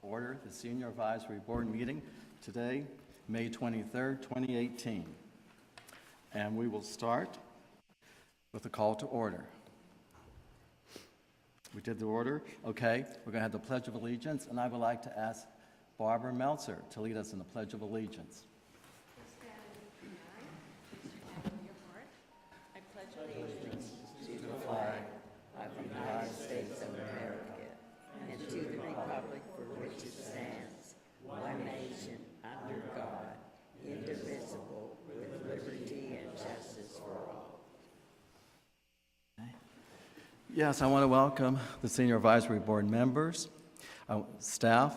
order the Senior Advisory Board meeting today, May 23rd, 2018. And we will start with a call to order. We did the order. Okay, we're going to have the Pledge of Allegiance, and I would like to ask Barbara Meltzer to lead us in the Pledge of Allegiance. I pledge allegiance to the flag of the United States of America and to the republic for which it stands, one nation, under God, indivisible, with liberty and justice for all. Yes, I want to welcome the Senior Advisory Board members, staff,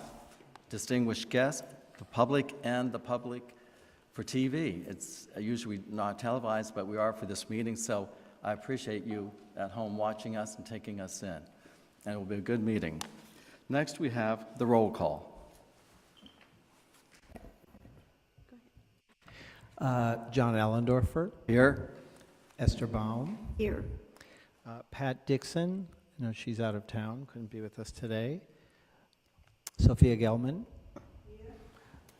distinguished guests, the public, and the public for TV. It's usually not televised, but we are for this meeting, so I appreciate you at home watching us and taking us in. And it will be a good meeting. Next, we have the roll call. John Allendorfer. Here. Esther BAUM. Here. Pat Dixon, no, she's out of town, couldn't be with us today. SOFIA GELMAN. Here.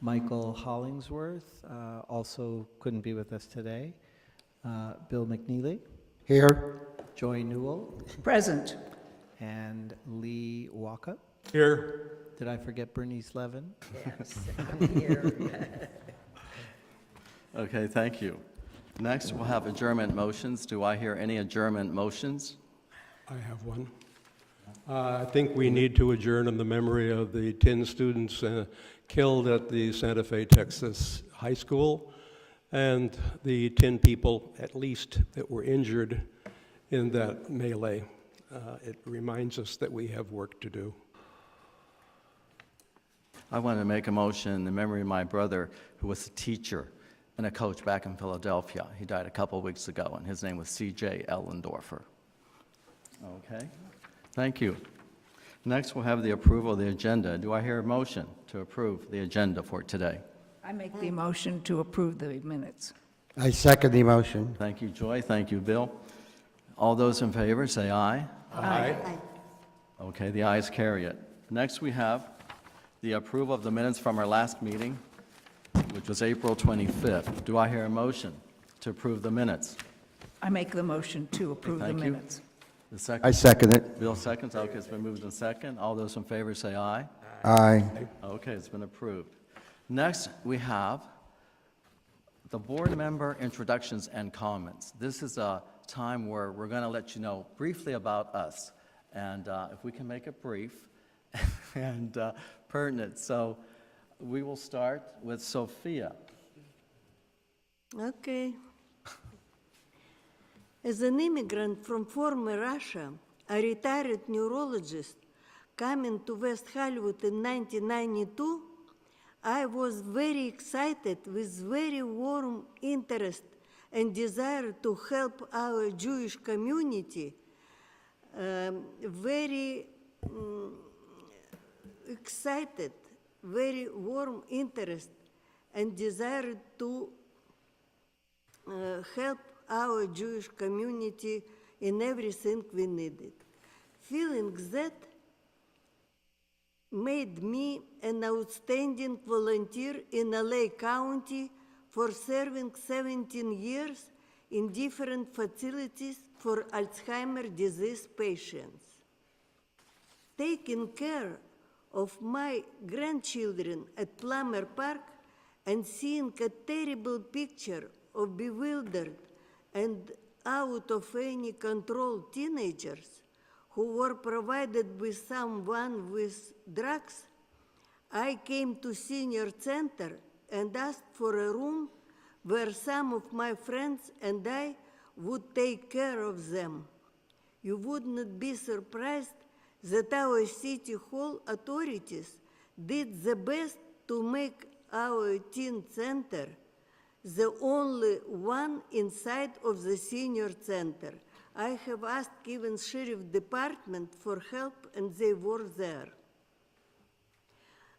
Michael Hollingsworth, also couldn't be with us today. Bill McNeely. Here. Joy Newell. Present. And Lee Walker. Here. Did I forget Bernice Levin? Yes, I'm here. Okay, thank you. Next, we'll have adjournment motions. Do I hear any adjournment motions? I have one. I think we need to adjourn in the memory of the 10 students killed at the Santa Fe, Texas High School, and the 10 people, at least, that were injured in that melee. It reminds us that we have work to do. I want to make a motion in the memory of my brother, who was a teacher and a coach back in Philadelphia. He died a couple of weeks ago, and his name was C.J. Allendorfer. Okay, thank you. Next, we'll have the approval of the agenda. Do I hear a motion to approve the agenda for today? I make the motion to approve the minutes. I second the motion. Thank you, Joy. Thank you, Bill. All those in favor, say aye. Aye. Okay, the ayes carry it. Next, we have the approval of the minutes from our last meeting, which was April 25th. Do I hear a motion to approve the minutes? I make the motion to approve the Thank you. minutes. The second? I second it. Bill seconds. Okay, it's been moved in second. All those in favor say aye. Aye. Okay, it's been approved. Next, we have the board member introductions and comments. This is a time where we're going to let you know briefly about us, and if we can make it brief and pertinent. So we will start with Sophia. Okay. As an immigrant from former Russia, a retired neurologist coming to West Hollywood in 1992, I was very excited with very warm interest and desire to help our Jewish community. Very excited, very warm interest and desire to help our Jewish community in everything we needed. Feelings that made me an outstanding volunteer in LA County for serving 17 years in different facilities for Alzheimer's disease patients. Taking care of my grandchildren at Plummer Park and seeing a terrible picture of bewildered and out of any control teenagers who were provided with someone with drugs, I came to Senior Center and asked for a room where some of my friends and I would take care of them. You would not be surprised that our City Hall authorities did the best to make our teen center the only one inside of the Senior Center. I have asked even Sheriff Department for help, and they were there.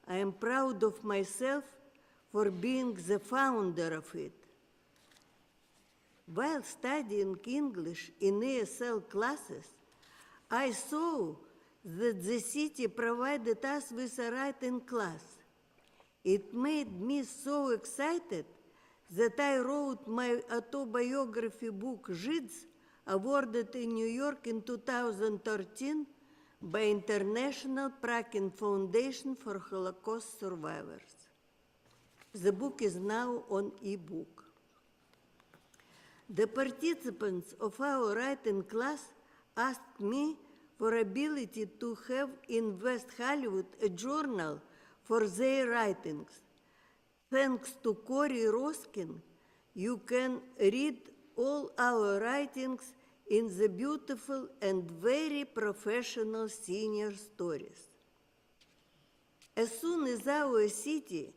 I am proud of myself for being the founder of it. While studying English in ESL classes, I saw that the city provided us with a writing class. It made me so excited that I wrote my autobiography book, Żyds, awarded in New York in 2013 by International Prague Foundation for Holocaust Survivors. The book is now on e-book. The participants of our writing class asked me for ability to have in West Hollywood a journal for their writings. Thanks to Cory Roskin, you can read all our writings in the beautiful and very professional senior stories. As soon as our city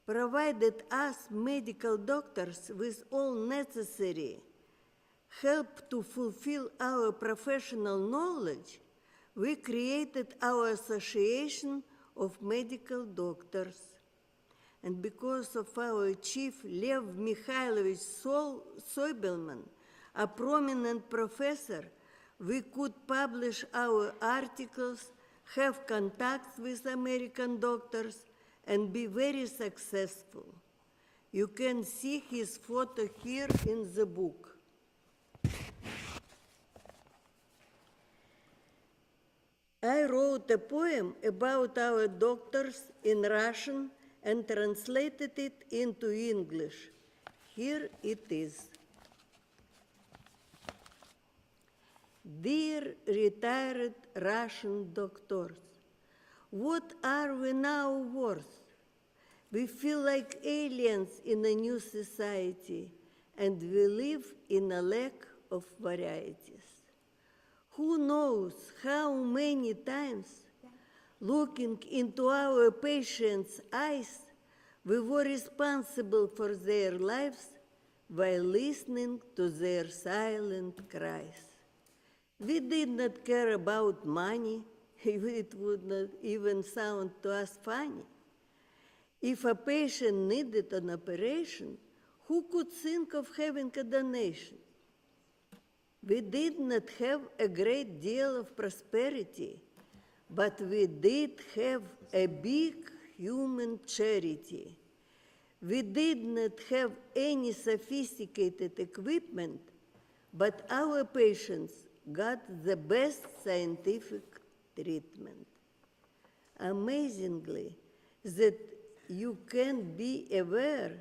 provided us medical doctors with all necessary help to fulfill our professional knowledge, we created our Association of Medical Doctors. And because of our chief, Lev Mikhailovich Soibelman, a prominent professor, we could publish our articles, have contacts with American doctors, and be very successful. You can see his photo here in the book. I wrote a poem about our doctors in Russian and translated it into English. Here it is. Dear retired Russian doctors, what are we now worth? We feel like aliens in a new society, and we live in a lack of varieties. Who knows how many times, looking into our patients' eyes, we were responsible for their lives while listening to their silent cries. We did not care about money. It would not even sound to us funny. If a patient needed an operation, who could think of having a donation? We did not have a great deal of prosperity, but we did have a big human charity. We did not have any sophisticated equipment, but our patients got the best scientific treatment. Amazingly, that you can be aware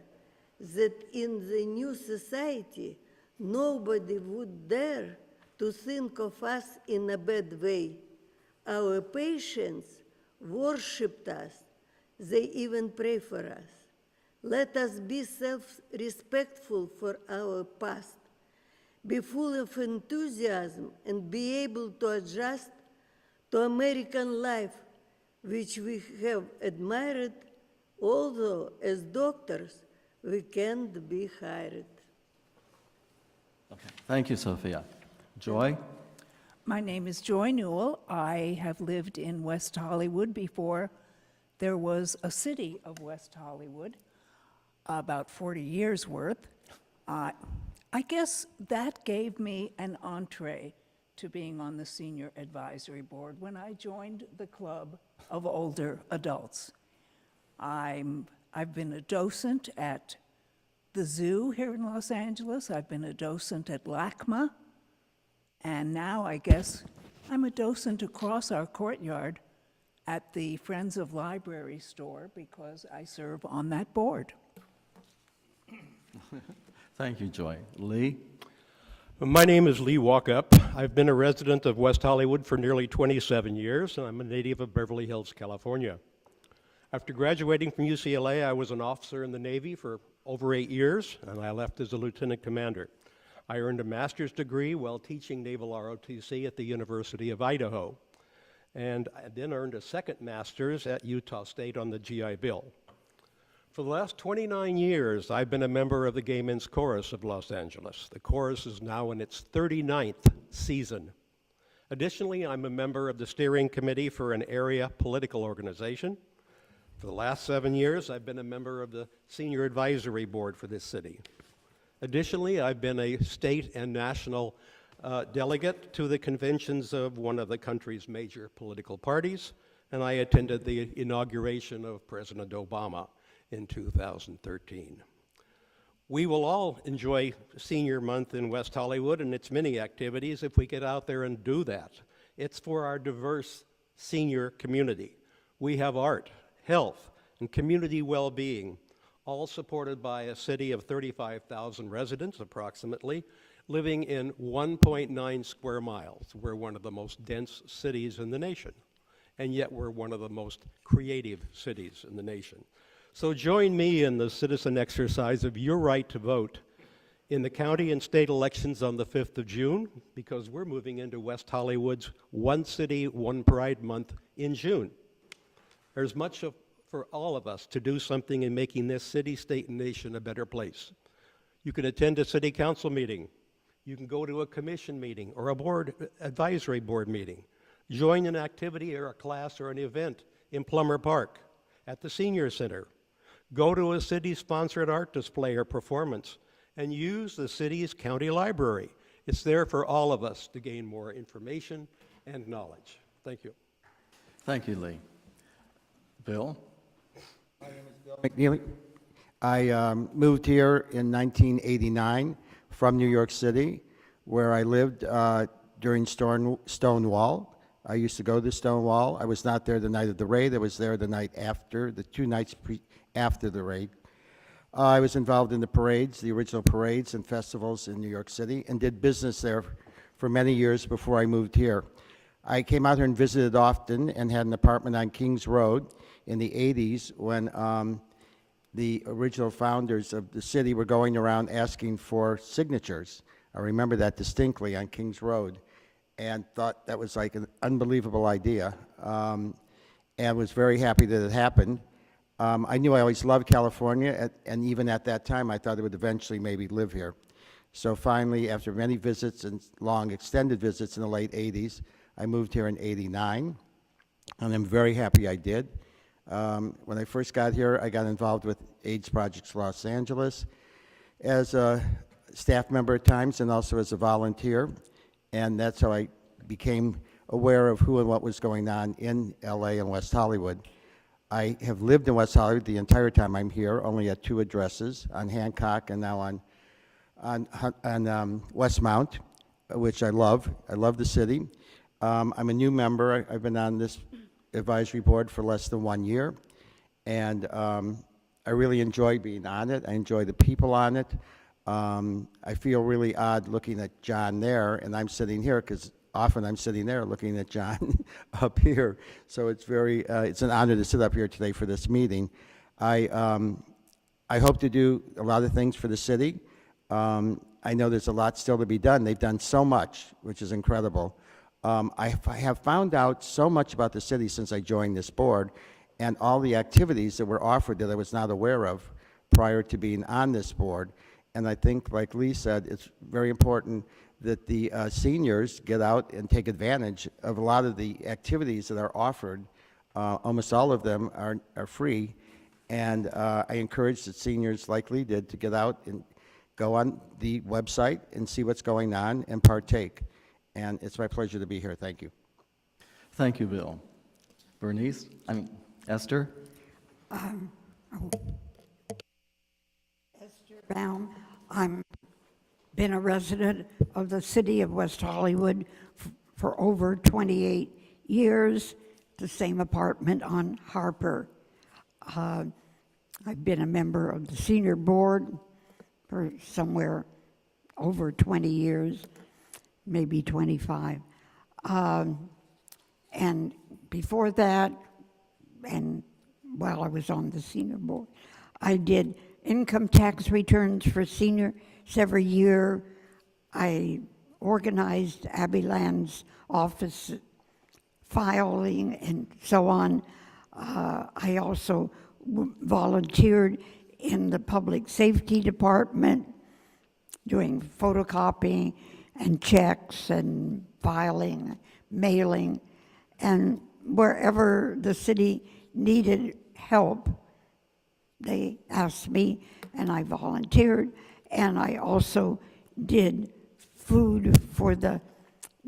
that in the new society, nobody would dare to think of us in a bad way. Our patients worshipped us. They even pray for us. Let us be self-respectful for our past, be full of enthusiasm, and be able to adjust to American life, which we have admired, although as doctors, we can't be hired. Okay. Thank you, Sophia. Joy? My name is Joy Newell. I have lived in West Hollywood before there was a city of West Hollywood, about 40 years worth. I guess that gave me an entree to being on the Senior Advisory Board when I joined the club of older adults. I've been a docent at the zoo here in Los Angeles. I've been a docent at LACMA. And now I guess I'm a docent across our courtyard at the Friends of Library store because I serve on that board. Thank you, Joy. Lee? My name is Lee Walkup. I've been a resident of West Hollywood for nearly 27 years, and I'm a native of Beverly Hills, California. After graduating from UCLA, I was an officer in the Navy for over 8 years, and I left as a lieutenant commander. I earned a master's degree while teaching Naval ROTC at the University of Idaho, and I then earned a second master's at Utah State on the GI Bill. For the last 29 years, I've been a member of the Gay Men's Chorus of Los Angeles. The chorus is now in its 39th season. Additionally, I'm a member of the steering committee for an area political organization. For the last 7 years, I've been a member of the Senior Advisory Board for this city. Additionally, I've been a state and national delegate to the conventions of one of the country's major political parties, and I attended the inauguration of President Obama in 2013. We will all enjoy Senior Month in West Hollywood and its many activities if we get out there and do that. It's for our diverse senior community. We have art, health, and community well-being, all supported by a city of 35,000 residents, approximately, living in 1.9 square miles. We're one of the most dense cities in the nation, and yet we're one of the most creative cities in the nation. So join me in the citizen exercise of your right to vote in the county and state elections on the 5th of June, because we're moving into West Hollywood's One City, One Pride Month in June. There's much for all of us to do something in making this city, state, and nation a better place. You can attend a city council meeting. You can go to a commission meeting or a board, advisory board meeting. Join an activity or a class or an event in Plummer Park, at the Senior Center. Go to a city-sponsored art display or performance, and use the city's county library. It's there for all of us to gain more information and knowledge. Thank you. Thank you, Lee. Bill? McNeely. I moved here in 1989 from New York City, where I lived during Stonewall. I used to go to Stonewall. I was not there the night of the raid. I was there the night after, the 2 nights after the raid. I was involved in the parades, the original parades and festivals in New York City, and did business there for many years before I moved here. I came out here and visited often and had an apartment on Kings Road in the 80s when the original founders of the city were going around asking for signatures. I remember that distinctly on Kings Road, and thought that was like an unbelievable idea, and was very happy that it happened. I knew I always loved California, and even at that time, I thought I would eventually maybe live here. So finally, after many visits and long extended visits in the late 80s, I moved here in 89, and I'm very happy I did. When I first got here, I got involved with AIDS Projects Los Angeles as a staff member at times and also as a volunteer, and that's how I became aware of who and what was going on in LA and West Hollywood. I have lived in West Hollywood the entire time I'm here, only at 2 addresses, on Hancock and now on Westmount, which I love. I love the city. I'm a new member. I've been on this advisory board for less than 1 year, and I really enjoy being on it. I enjoy the people on it. I feel really odd looking at John there, and I'm sitting here because often I'm sitting there looking at John up here. So it's it's an honor to sit up here today for this meeting. I hope to do a lot of things for the city. I know there's a lot still to be done. They've done so much, which is incredible. I have found out so much about the city since I joined this board, and all the activities that were offered that I was not aware of prior to being on this board. And I think, like Lee said, it's very important that the seniors get out and take advantage of a lot of the activities that are offered. Almost all of them are free, and I encourage the seniors, like Lee did, to get out and go on the website and see what's going on and partake. And it's my pleasure to be here. Thank you. Thank you, Bill. Bernice? Esther? Esther BAUM. I've been a resident of the city of West Hollywood for over 28 years, the same apartment on Harper. I've been a member of the senior board for somewhere over 20 years, maybe 25. And before that, and while I was on the senior board, I did income tax returns for seniors every year. I organized Abby Land's office filing and so on. I also volunteered in the public safety department, doing photocopying and checks and filing, mailing, and wherever the city needed help, they asked me, and I volunteered, and I also did food for the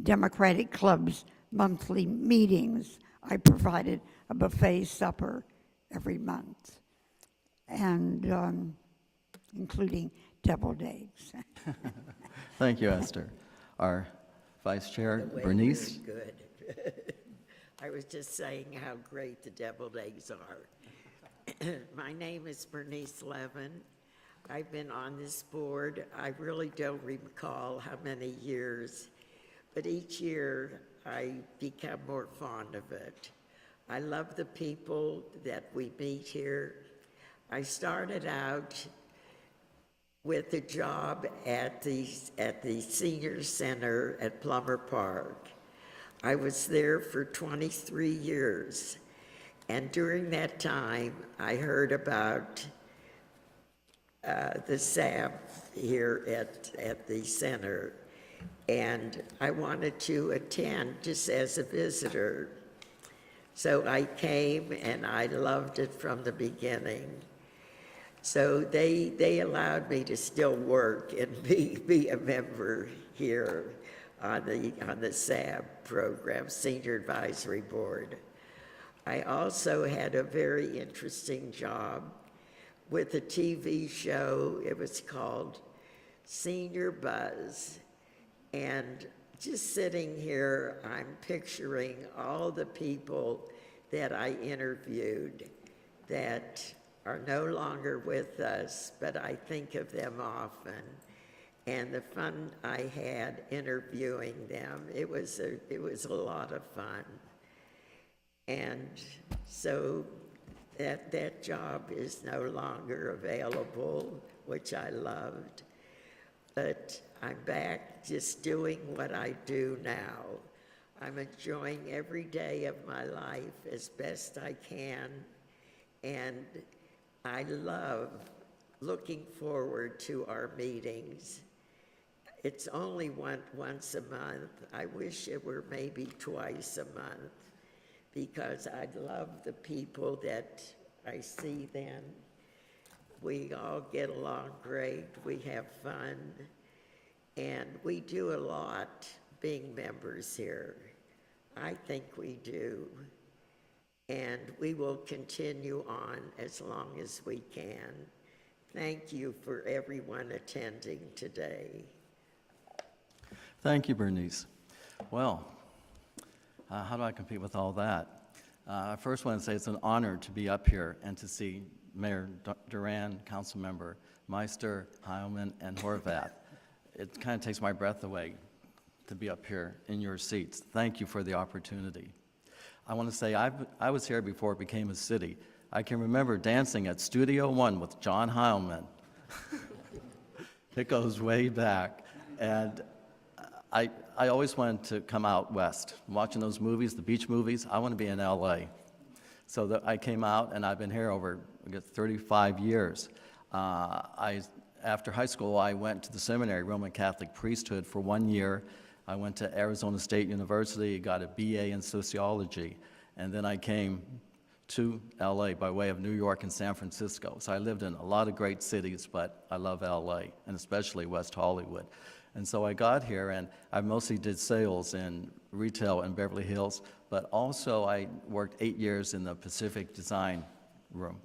Democratic Club's monthly meetings. I provided a buffet supper every month, and including deviled eggs. Thank you, Esther. Our Vice Chair, Bernice. Good. I was just saying how great the deviled eggs are. My name is Bernice Levin. I've been on this board, I really don't recall how many years, but each year I become more fond of it. I love the people that we meet here. I started out with a job at the senior center at Plummer Park. I was there for 23 years, and during that time, I heard about the SAB here at the center, and I wanted to attend just as a visitor. So I came, and I loved it from the beginning. So they allowed me to still work and be a member here on the SAB program, Senior Advisory Board. I also had a very interesting job with a TV show. It was called Senior Buzz. And just sitting here, I'm picturing all the people that I interviewed that are no longer with us, but I think of them often. And the fun I had interviewing them, it was a lot of fun. And so that job is no longer available, which I loved. But I'm back just doing what I do now. I'm enjoying every day of my life as best I can, and I love looking forward to our meetings. It's only once a month. I wish it were maybe twice a month, because I love the people that I see then. We all get along great, we have fun, and we do a lot being members here. I think we do. And we will continue on as long as we can. Thank you for everyone attending today. Thank you, Bernice. Well, how do I compete with all that? I first want to say it's an honor to be up here and to see Mayor Duran, Councilmember Meister, Heilman, and Horvath. It kind of takes my breath away to be up here in your seats. Thank you for the opportunity. I want to say I was here before it became a city. I can remember dancing at Studio One with John Heilman. It goes way back. And I always wanted to come out west. Watching those movies, the beach movies, I want to be in LA. So I came out, and I've been here over 35 years. After high school, I went to the seminary, Roman Catholic priesthood, for 1 year. I went to Arizona State University, got a BA in sociology, and then I came to LA by way of New York and San Francisco. So I lived in a lot of great cities, but I love LA, and especially West Hollywood. And so I got here, and I mostly did sales in retail in Beverly Hills, but also I worked 8 years in the Pacific Design Room.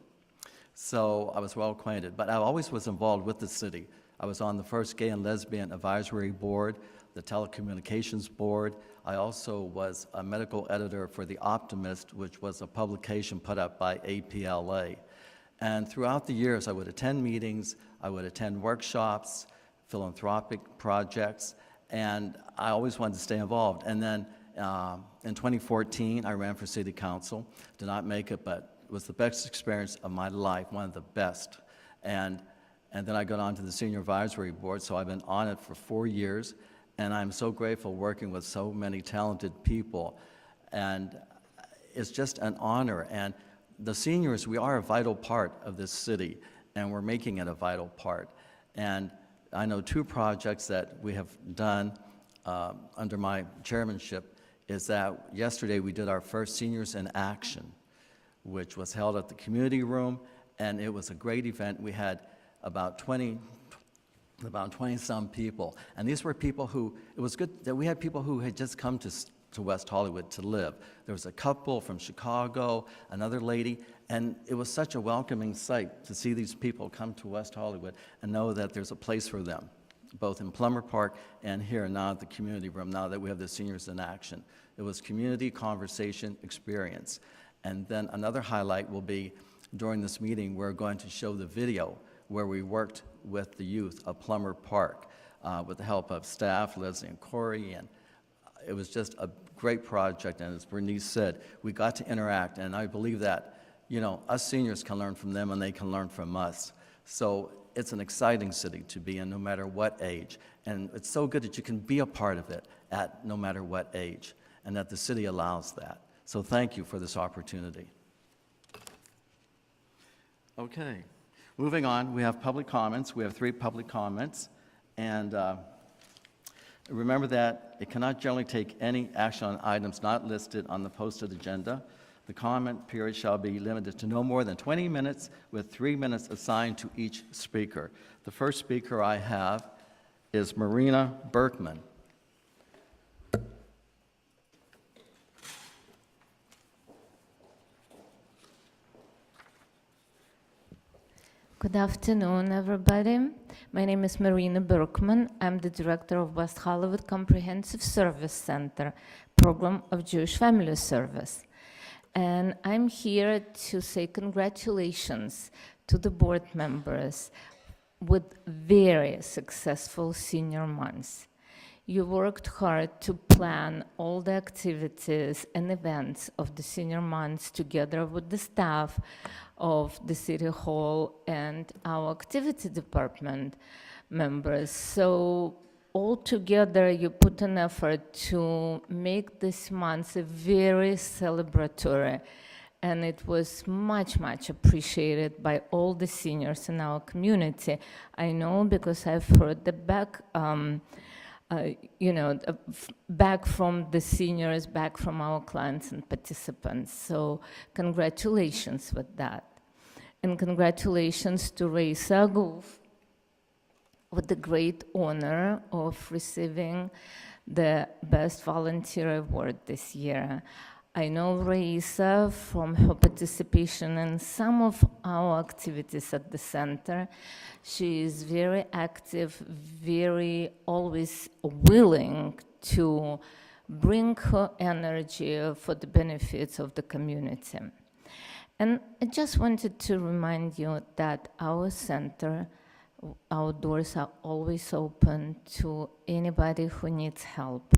So I was well acquainted, but I always was involved with the city. I was on the first Gay and Lesbian Advisory Board, the Telecommunications Board. I also was a medical editor for The Optimist, which was a publication put up by APLA. And throughout the years, I would attend meetings, I would attend workshops, philanthropic projects, and I always wanted to stay involved. And then in 2014, I ran for city council. Did not make it, but it was the best experience of my life, one of the best. And then I got on to the Senior Advisory Board, so I've been on it for 4 years, and I'm so grateful working with so many talented people. And it's just an honor. And the seniors, we are a vital part of this city, and we're making it a vital part. And I know 2 projects that we have done under my chairmanship is that yesterday we did our first Seniors in Action, which was held at the community room, and it was a great event. We had about 20 about 20-some people. And these were people who, it was good that we had people who had just come to West Hollywood to live. There was a couple from Chicago, another lady, and it was such a welcoming sight to see these people come to West Hollywood and know that there's a place for them, both in Plummer Park and here now at the community room, now that we have the seniors in action. It was community conversation experience. And then another highlight will be during this meeting, we're going to show the video where we worked with the youth of Plummer Park with the help of staff, Leslie and Corey, and it was just a great project. And as Bernice said, we got to interact, and I believe that, you know, us seniors can learn from them and they can learn from us. So it's an exciting city to be in no matter what age. And it's so good that you can be a part of it at no matter what age, and that the city allows that. So thank you for this opportunity. Okay, moving on, we have public comments. We have 3 public comments. And remember that it cannot generally take any action on items not listed on the posted agenda. The comment period shall be limited to no more than 20 minutes with 3 minutes assigned to each speaker. The first speaker I have is Marina Berkman. Good afternoon, everybody. My name is Marina Berkman. I'm the director of West Hollywood Comprehensive Service Center, program of Jewish Family Service. And I'm here to say congratulations to the board members with very successful senior months. You worked hard to plan all the activities and events of the senior months together with the staff of the City Hall and our activity department members. So all together you put an effort to make this month a very celebratory, and it was much, much appreciated by all the seniors in our community. I know because I've heard the back back from the seniors, back from our clients and participants. So congratulations with that. And congratulations to Raisa Aguf with the great honor of receiving the Best Volunteer Award this year. I know Raisa from her participation in some of our activities at the center. She is very active, very always willing to bring her energy for the benefits of the community. And I just wanted to remind you that our center, our doors are always open to anybody who needs help.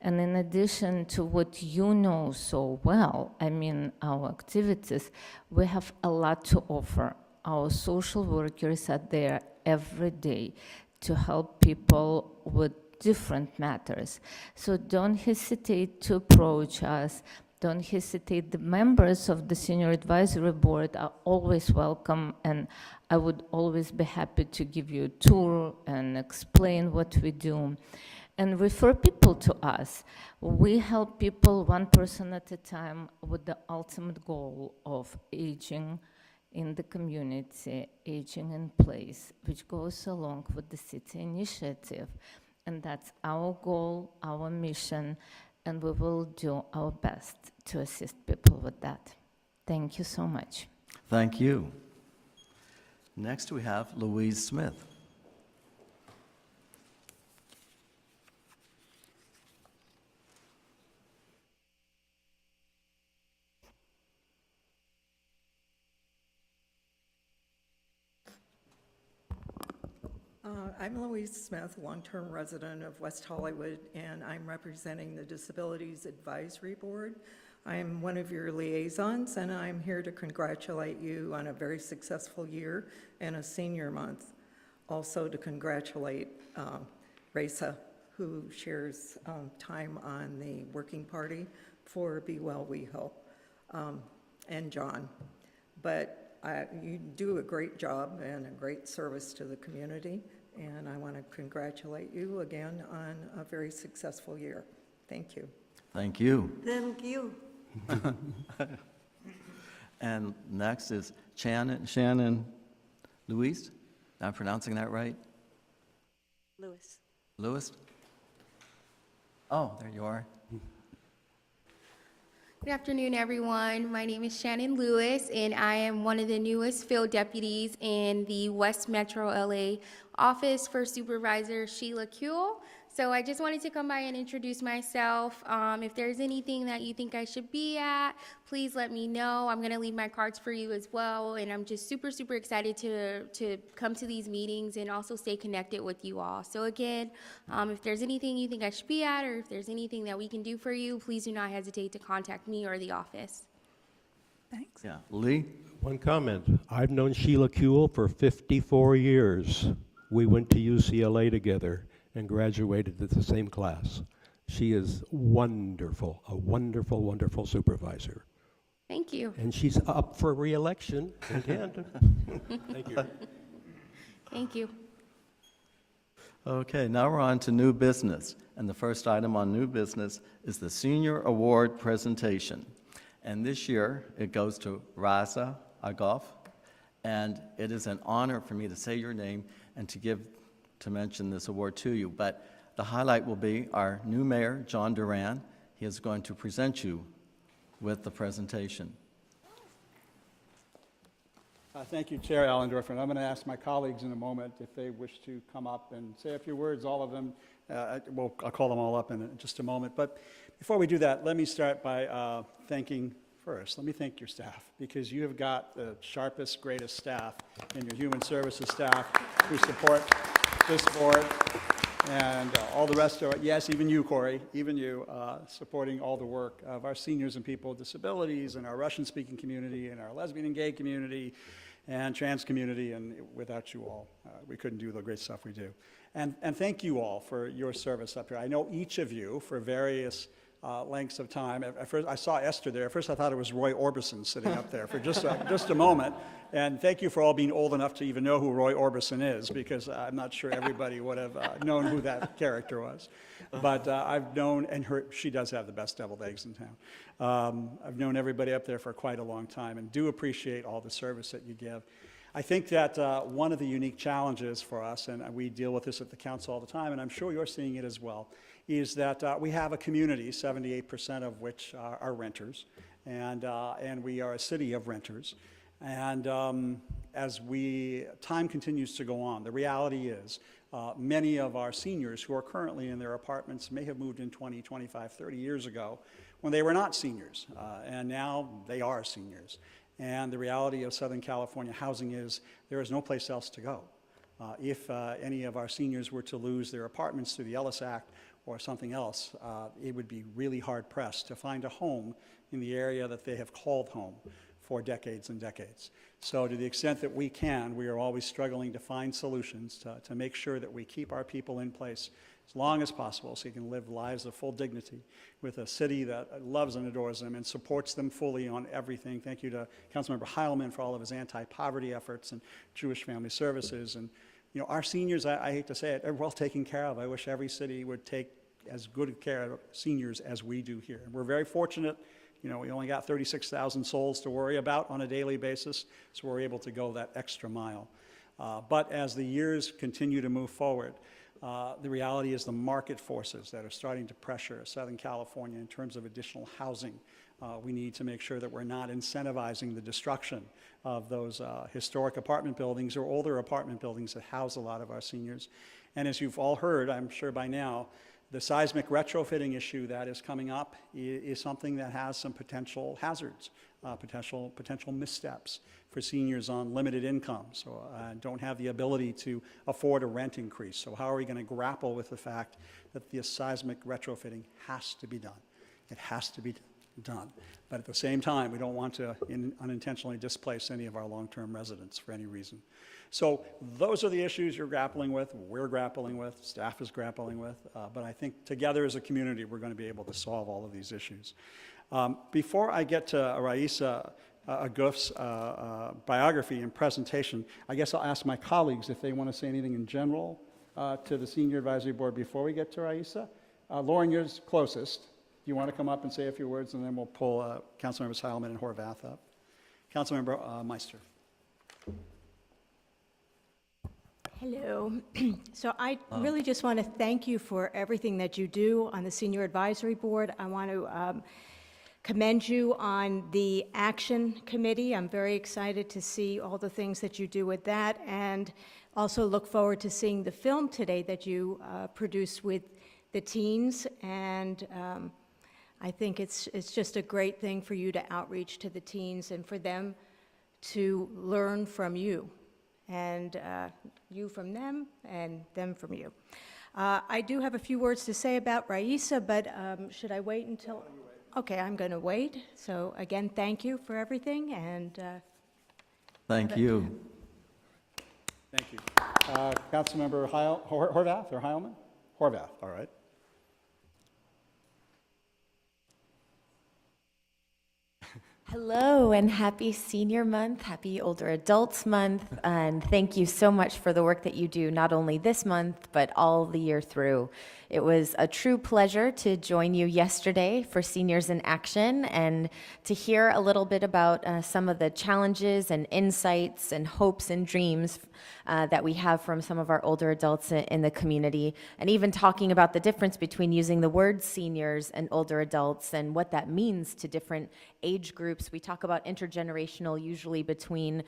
And in addition to what you know so well, I mean our activities, we have a lot to offer. Our social workers are there every day to help people with different matters. So don't hesitate to approach us. Don't hesitate. The members of the Senior Advisory Board are always welcome, and I would always be happy to give you a tour and explain what we do. And refer people to us. We help people one person at a time with the ultimate goal of aging in the community, aging in place, which goes along with the city initiative. And that's our goal, our mission, and we will do our best to assist people with that. Thank you so much. Thank you. Next we have Louise Smith. I'm Louise Smith, long-term resident of West Hollywood, and I'm representing the Disabilities Advisory Board. I'm one of your liaisons, and I'm here to congratulate you on a very successful year and a senior month. Also to congratulate Raisa, who shares time on the working party for Be Well WeHo, and John. But you do a great job and a great service to the community, and I want to congratulate you again on a very successful year. Thank you. Thank you. Thank you. And next is Shannon Louise. Am I pronouncing that right? Lewis. Lewis? Oh, there you are. Good afternoon, everyone. My name is Shannon Lewis, and I am one of the newest field deputies in the West Metro LA office for Supervisor Sheila Kuehl. So I just wanted to come by and introduce myself. If there's anything that you think I should be at, please let me know. I'm going to leave my cards for you as well, and I'm just super, super excited to come to these meetings and also stay connected with you all. So again, if there's anything you think I should be at, or if there's anything that we can do for you, please do not hesitate to contact me or the office. Thanks. Yeah. Lee? One comment. I've known Sheila Kuehl for 54 years. We went to UCLA together and graduated at the same class. She is wonderful, a wonderful, wonderful supervisor. Thank you. And she's up for re-election in tandem. Thank you. Thank you. Okay, now we're on to new business. And the first item on new business is the Senior Award presentation. And this year, it goes to Raza Agoff. And it is an honor for me to say your name and to mention this award to you. But the highlight will be our new mayor, John DURAN. He is going to present you with the presentation. Thank you, Chair Allendorfer. And I'm going to ask my colleagues in a moment if they wish to come up and say a few words, all of them. I'll call them all up in just a moment. But before we do that, let me start by thanking first. Let me thank your staff, because you have got the sharpest, greatest staff in your human services staff who support this board and all the rest of it. Yes, even you, Corey, even you, supporting all the work of our seniors and people with disabilities and our Russian-speaking community and our lesbian and gay community and trans community. And without you all, we couldn't do the great stuff we do. And thank you all for your service up here. I know each of you for various lengths of time. At first, I saw Esther there. At first, I thought it was Roy Orbison sitting up there for just a moment. And thank you for all being old enough to even know who Roy Orbison is, because I'm not sure everybody would have known who that character was. But I've known, and she does have the best deviled eggs in town. I've known everybody up there for quite a long time and do appreciate all the service that you give. I think that one of the unique challenges for us, and we deal with this at the council all the time, and I'm sure you're seeing it as well, is that we have a community, 78% of which are renters, and we are a city of renters. And as time continues to go on, the reality is many of our seniors who are currently in their apartments may have moved in 20, 25, 30 years ago when they were not seniors, and now they are seniors. And the reality of Southern California housing is there is no place else to go. If any of our seniors were to lose their apartments through the Ellis Act or something else, it would be really hard-pressed to find a home in the area that they have called home for decades and decades. So to the extent that we can, we are always struggling to find solutions to make sure that we keep our people in place as long as possible so you can live lives of full dignity with a city that loves and adores them and supports them fully on everything. Thank you to Councilmember HEILMAN for all of his anti-poverty efforts and Jewish Family Services. And you know, our seniors, I hate to say it, are well taken care of. I wish every city would take as good care of seniors as we do here. And we're very fortunate. You know, we only got 36,000 souls to worry about on a daily basis, so we're able to go that extra mile. But as the years continue to move forward, the reality is the market forces that are starting to pressure Southern California in terms of additional housing. We need to make sure that we're not incentivizing the destruction of those historic apartment buildings or older apartment buildings that house a lot of our seniors. And as you've all heard, I'm sure by now, the seismic retrofitting issue that is coming up is something that has some potential hazards, potential missteps for seniors on limited incomes or don't have the ability to afford a rent increase. So how are we going to grapple with the fact that the seismic retrofitting has to be done? It has to be done. But at the same time, we don't want to unintentionally displace any of our long-term residents for any reason. So those are the issues you're grappling with, we're grappling with, staff is grappling with, but I think together as a community we're going to be able to solve all of these issues. Before I get to Raisa Agoff's biography and presentation, I guess I'll ask my colleagues if they want to say anything in general to the Senior Advisory Board before we get to Raisa. Lauren, you're closest. Do you want to come up and say a few words, and then we'll pull Councilmembers Heilman and Horvath up. Councilmember Meister. Hello. So I really just want to thank you for everything that you do on the Senior Advisory Board. I want to commend you on the Action Committee. I'm very excited to see all the things that you do with that, and also look forward to seeing the film today that you produced with the teens. And I think it's just a great thing for you to outreach to the teens and for them to learn from you, and you from them, and them from you. I do have a few words to say about Raisa, but should I wait until? Okay, I'm going to wait. So again, thank you for everything, and Thank you. Thank you. Councilmember Horvath or Heilman? Horvath, all right. Hello and happy Senior Month, happy Older Adults Month, and thank you so much for the work that you do, not only this month, but all the year through. It was a true pleasure to join you yesterday for Seniors in Action and to hear a little bit about some of the challenges and insights and hopes and dreams that we have from some of our older adults in the community, and even talking about the difference between using the word seniors and older adults and what that means to different age groups. We talk about intergenerational usually between,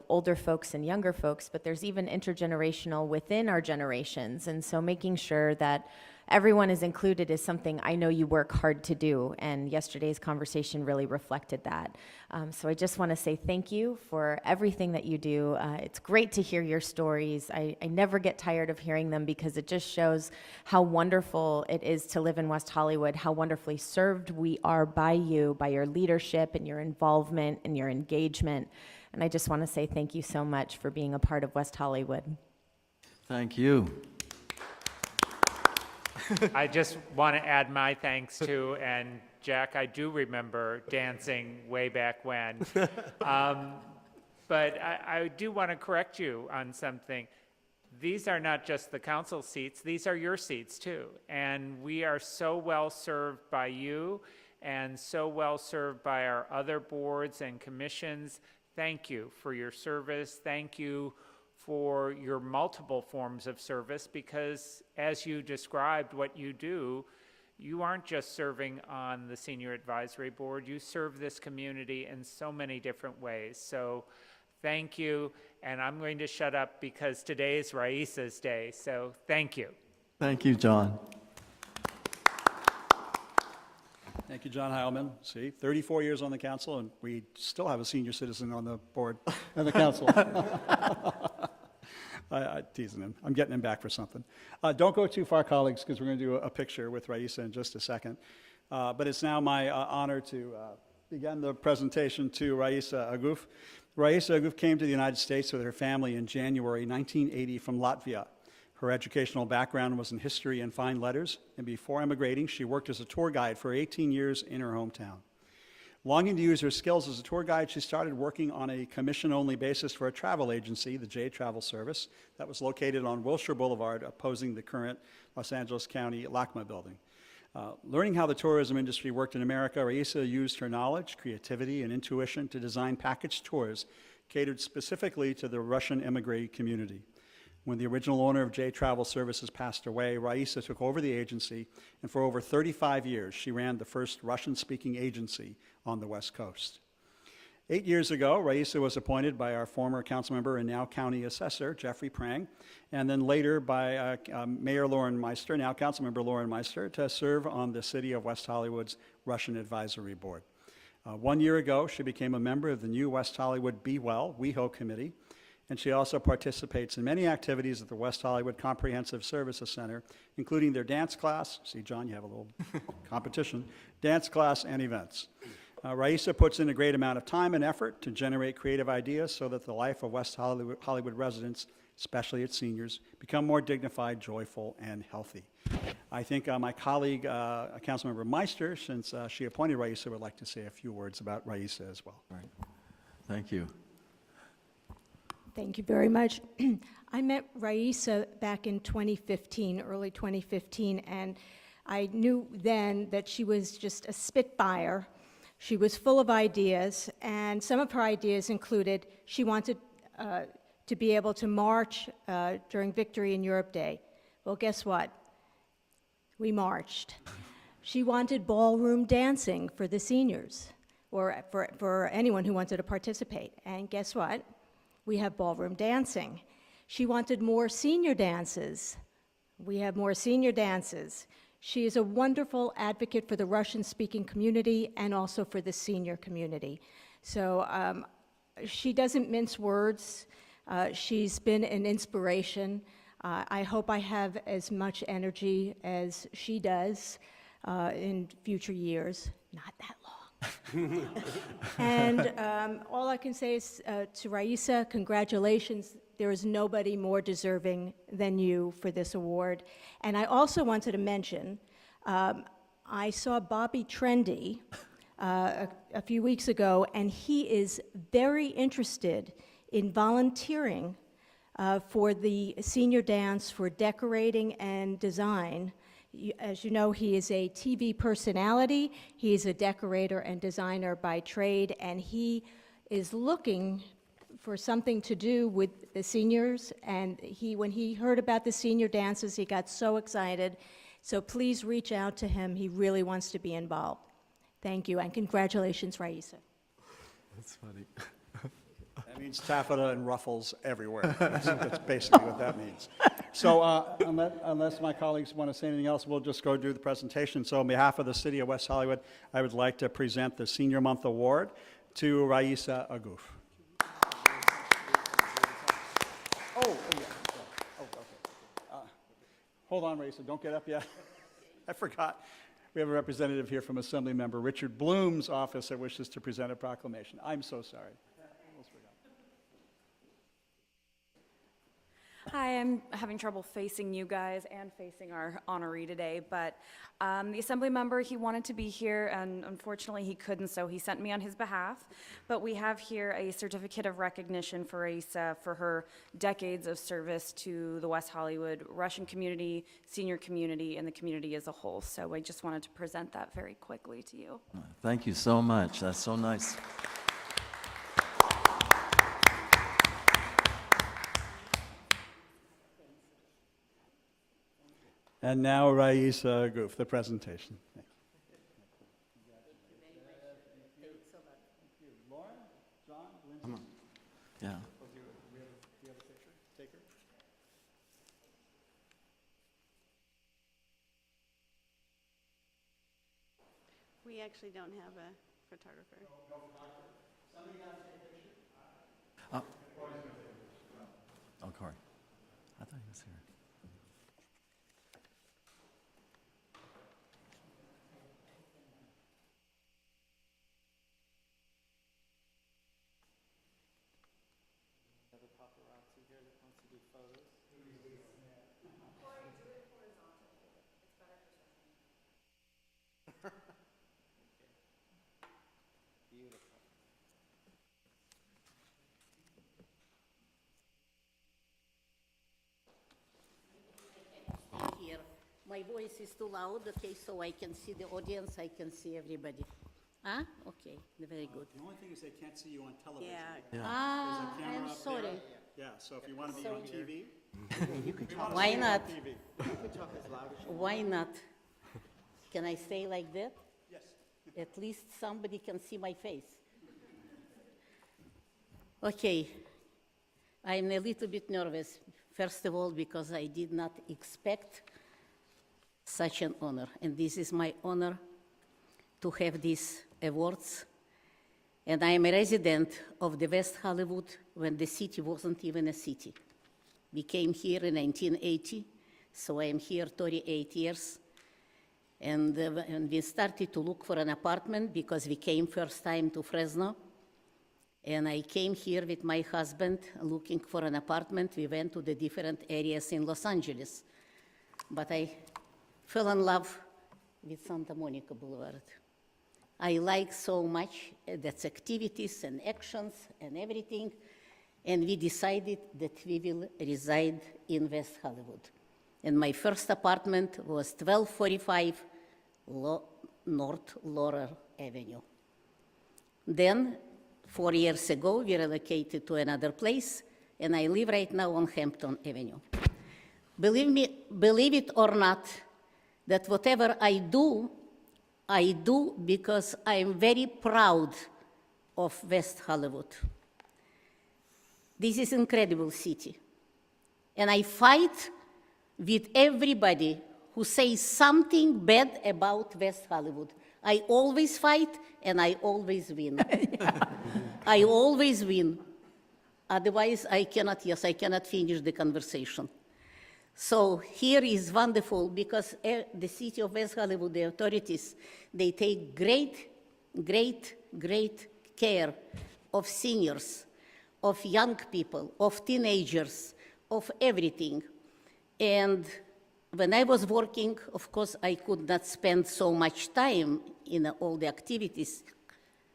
older folks and younger folks, but there's even intergenerational within our generations. And so making sure that everyone is included is something I know you work hard to do, and yesterday's conversation really reflected that. So I just want to say thank you for everything that you do. It's great to hear your stories. I never get tired of hearing them because it just shows how wonderful it is to live in West Hollywood, how wonderfully served we are by you, by your leadership and your involvement and your engagement. And I just want to say thank you so much for being a part of West Hollywood. Thank you. I just want to add my thanks to, and Jack, I do remember dancing way back when. But I do want to correct you on something. These are not just the council seats, these are your seats too. And we are so well served by you and so well served by our other boards and commissions. Thank you for your service. Thank you for your multiple forms of service, because as you described what you do, you aren't just serving on the Senior Advisory Board, you serve this community in so many different ways. So thank you, and I'm going to shut up because today is Raisa's day, so thank you. Thank you, John. Thank you, John Heilman. See, 34 years on the council, and we still have a senior citizen on the board and the council. I'm teasing him. I'm getting him back for something. Don't go too far, colleagues, because we're going to do a picture with Raisa in just a second. But it's now my honor to begin the presentation to Raisa Aguf. Raisa Aguf came to the United States with her family in January 1980 from Latvia. Her educational background was in history and fine letters, and before emigrating, she worked as a tour guide for 18 years in her hometown. Longing to use her skills as a tour guide, she started working on a commission-only basis for a travel agency, the J Travel Service, that was located on Wilshire Boulevard, opposing the current Los Angeles County LACMA building. Learning how the tourism industry worked in America, Raisa used her knowledge, creativity, and intuition to design package tours catered specifically to the Russian immigrant community. When the original owner of J Travel Services passed away, Raisa took over the agency, and for over 35 years, she ran the first Russian-speaking agency on the West Coast. 8 years ago, Raisa was appointed by our former council member and now county assessor, Jeffrey Prang, and then later by Mayor Lauren Meister, now council member Lauren Meister, to serve on the City of West Hollywood's Russian Advisory Board. 1 year ago, she became a member of the new West Hollywood Be Well, WeHo Committee, and she also participates in many activities at the West Hollywood Comprehensive Services Center, including their dance class. See, John, you have a little competition. Dance class and events. Raisa puts in a great amount of time and effort to generate creative ideas so that the life of West Hollywood residents, especially its seniors, become more dignified, joyful, and healthy. I think my colleague, Councilmember Meister, since she appointed Raisa, would like to say a few words about Raisa as well. Right. Thank you. Thank you very much. I met Raisa back in 2015, early 2015, and I knew then that she was just a spitfire. She was full of ideas, and some of her ideas included she wanted to be able to march during Victory in Europe Day. Well, guess what? We marched. She wanted ballroom dancing for the seniors, or for anyone who wanted to participate. And guess what? We have ballroom dancing. She wanted more senior dances. We have more senior dances. She is a wonderful advocate for the Russian-speaking community and also for the senior community. So she doesn't mince words. She's been an inspiration. I hope I have as much energy as she does in future years. Not that long. And all I can say is to Raisa, congratulations. There is nobody more deserving than you for this award. And I also wanted to mention, I saw Bobby Trendy a few weeks ago, and he is very interested in volunteering for the senior dance for decorating and design. As you know, he is a TV personality. He is a decorator and designer by trade, and he is looking for something to do with the seniors. And when he heard about the senior dances, he got so excited. So please reach out to him. He really wants to be involved. Thank you, and congratulations, Raisa. That's funny. That means taffeta and ruffles everywhere. That's basically what that means. So unless my colleagues want to say anything else, we'll just go do the presentation. So on behalf of the City of West Hollywood, I would like to present the Senior Month Award to Raisa Aguf. Hold on, Raisa, don't get up yet. I forgot. We have a representative here from Assembly Member Richard Bloom's office that wishes to present a proclamation. I'm so sorry. Almost forgot. Hi, I'm having trouble facing you guys and facing our honoree today, but the Assembly member, he wanted to be here, and unfortunately he couldn't, so he sent me on his behalf. But we have here a certificate of recognition for Raisa for her decades of service to the West Hollywood Russian community, senior community, and the community as a whole. So I just wanted to present that very quickly to you. Thank you so much. That's so nice. And now Raisa Aguf, the presentation. Thanks. Lauren, John, Lindsay. Yeah. Do we have a picture? Take her. We actually don't have a photographer. Somebody got to take a picture? Oh, Corey. I thought he was here. Paparazzi here that wants to do photos. Corey, do it horizontally. It's better for social media. Beautiful. Here, my voice is too loud, okay, so I can see the audience, I can see everybody. Huh? Okay, very good. The only thing is they can't see you on television. Yeah. Yeah. Ah, There's a camera I'm up there. sorry. Yeah, so if you want to be on TV. Why not? TV. Why not? Can I stay like that? Yes. At least somebody can see my face. Okay, I'm a little bit nervous. First of all, because I did not expect such an honor. And this is my honor to have these awards. And I am a resident of the West Hollywood when the city wasn't even a city. We came here in 1980, so I am here 38 years. And we started to look for an apartment because we came first time to Fresno. And I came here with my husband looking for an apartment. We went to the different areas in Los Angeles. But I fell in love with Santa Monica Boulevard. I like so much that's activities and actions and everything. And we decided that we will reside in West Hollywood. And my first apartment was 1245 North Laurel Avenue. Then, 4 years ago, we relocated to another place, and I live right now on Hampton Avenue. Believe it or not, that whatever I do because I'm very proud of West Hollywood. This is an incredible city. And I fight with everybody who says something bad about West Hollywood. I always fight, and I always win. I always win. Otherwise, I cannot finish the conversation. So here is wonderful, because the city of West Hollywood, the authorities, they take great, great, great care of seniors, of young people, of teenagers, of everything. And when I was working, of course, I could not spend so much time in all the activities,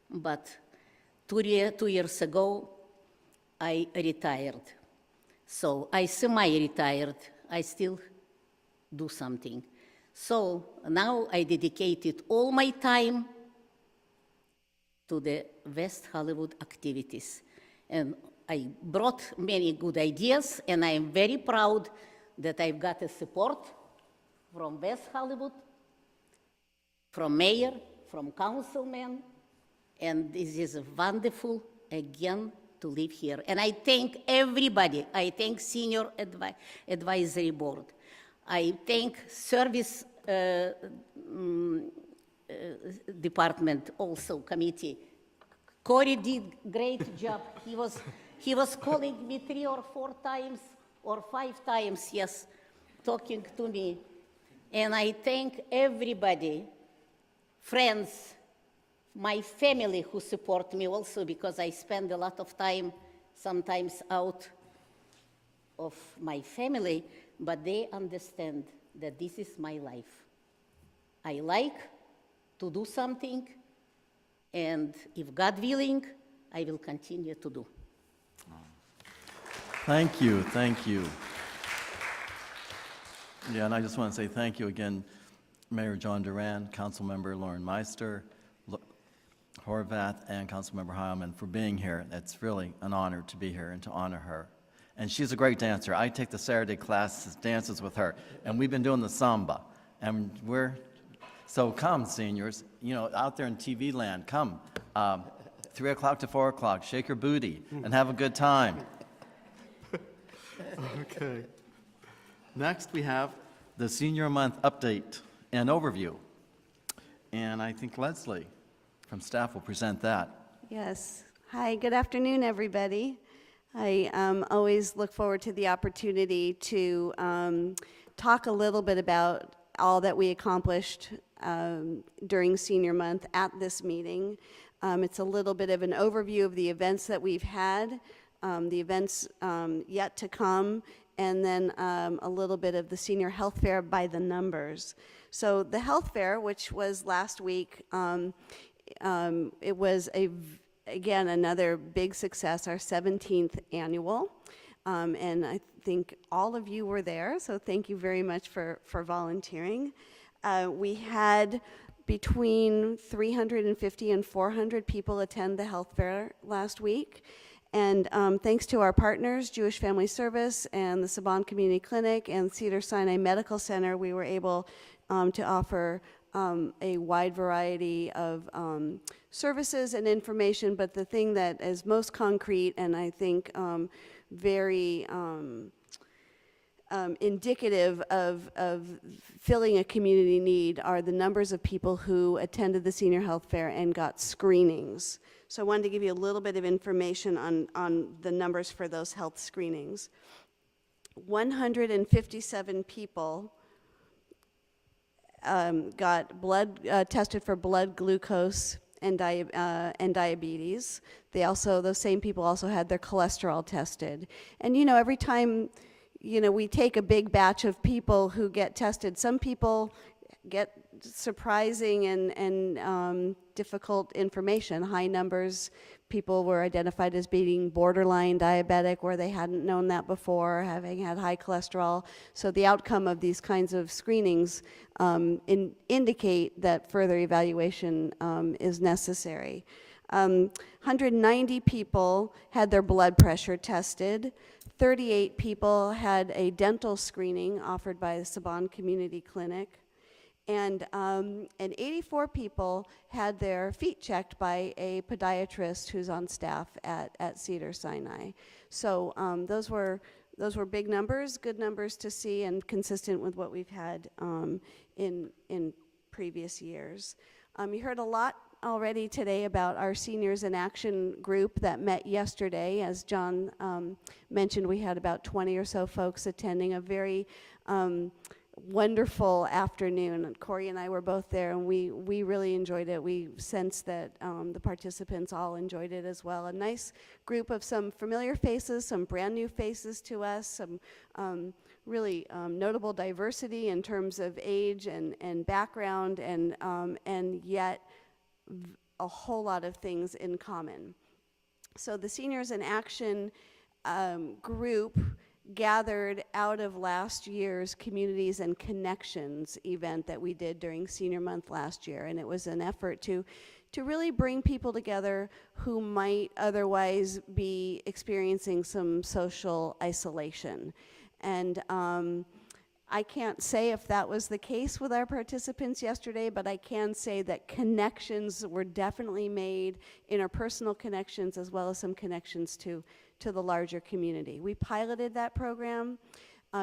but 2 years ago, I retired. So I semi-retired. I still do something. So now I dedicated all my time to the West Hollywood activities. And I brought many good ideas, and I am very proud that I've got a support from West Hollywood, from mayor, from councilmen, and this is wonderful, again, to live here. And I thank everybody. I thank Senior Advisory Board. I thank Service Department, also committee. Corey did great job. He was calling me 3 or 4 times, or 5 times, yes, talking to me. And I thank everybody, friends, my family who support me also, because I spend a lot of time sometimes out of my family, but they understand that this is my life. I like to do something, and if God willing, I will continue to do. Thank you, thank you. Yeah, and I just want to say thank you again, Mayor John DURAN, Councilmember Lauren Meister, Horvath, and Councilmember Heilman for being here. It's really an honor to be here and to honor her. And she's a great dancer. I take the Saturday classes, dances with her, and we've been doing the samba. And so come, seniors, out there in TV land, come. 3 o'clock to 4 o'clock, shake your booty and have a good time. Okay. Next, we have the Senior Month update and overview. And I think Leslie from staff will present that. Yes. Hi, good afternoon, everybody. I always look forward to the opportunity to talk a little bit about all that we accomplished during Senior Month at this meeting. It's a little bit of an overview of the events that we've had, the events yet to come, and then a little bit of the Senior Health Fair by the numbers. So the Health Fair, which was last week, it was, again, another big success, our 17th annual. And I think all of you were there, so thank you very much for volunteering. We had between 350 and 400 people attend the health fair last week. And thanks to our partners, Jewish Family Service and the Saban Community Clinic and Cedars-Sinai Medical Center, we were able to offer a wide variety of services and information, but the thing that is most concrete and I think very indicative of filling a community need are the numbers of people who attended the Senior Health Fair and got screenings. So I wanted to give you a little bit of information on the numbers for those health screenings. 157 people got tested for blood glucose and diabetes. Those same people also had their cholesterol tested. And every time we take a big batch of people who get tested, some people get surprising and difficult information. High numbers, people were identified as being borderline diabetic where they hadn't known that before, having had high cholesterol. So the outcome of these kinds of screenings indicate that further evaluation is necessary. 190 people had their blood pressure tested. 38 people had a dental screening offered by the Saban Community Clinic. And 84 people had their feet checked by a podiatrist who's on staff at Cedars-Sinai. So those were big numbers, good numbers to see, and consistent with what we've had in previous years. You heard a lot already today about our Seniors in Action group that met yesterday. As John mentioned, we had about 20 or so folks attending a very wonderful afternoon. Corey and I were both there, and we really enjoyed it. We sensed that the participants all enjoyed it as well. A nice group of some familiar faces, some brand new faces to us, some really notable diversity in terms of age and background, and yet a whole lot of things in common. So the Seniors in Action group gathered out of last year's Communities and Connections event that we did during Senior Month last year, and it was an effort to really bring people together who might otherwise be experiencing some social isolation. And I can't say if that was the case with our participants yesterday, but I can say that connections were definitely made, interpersonal connections, as well as some connections to the larger community. We piloted that program.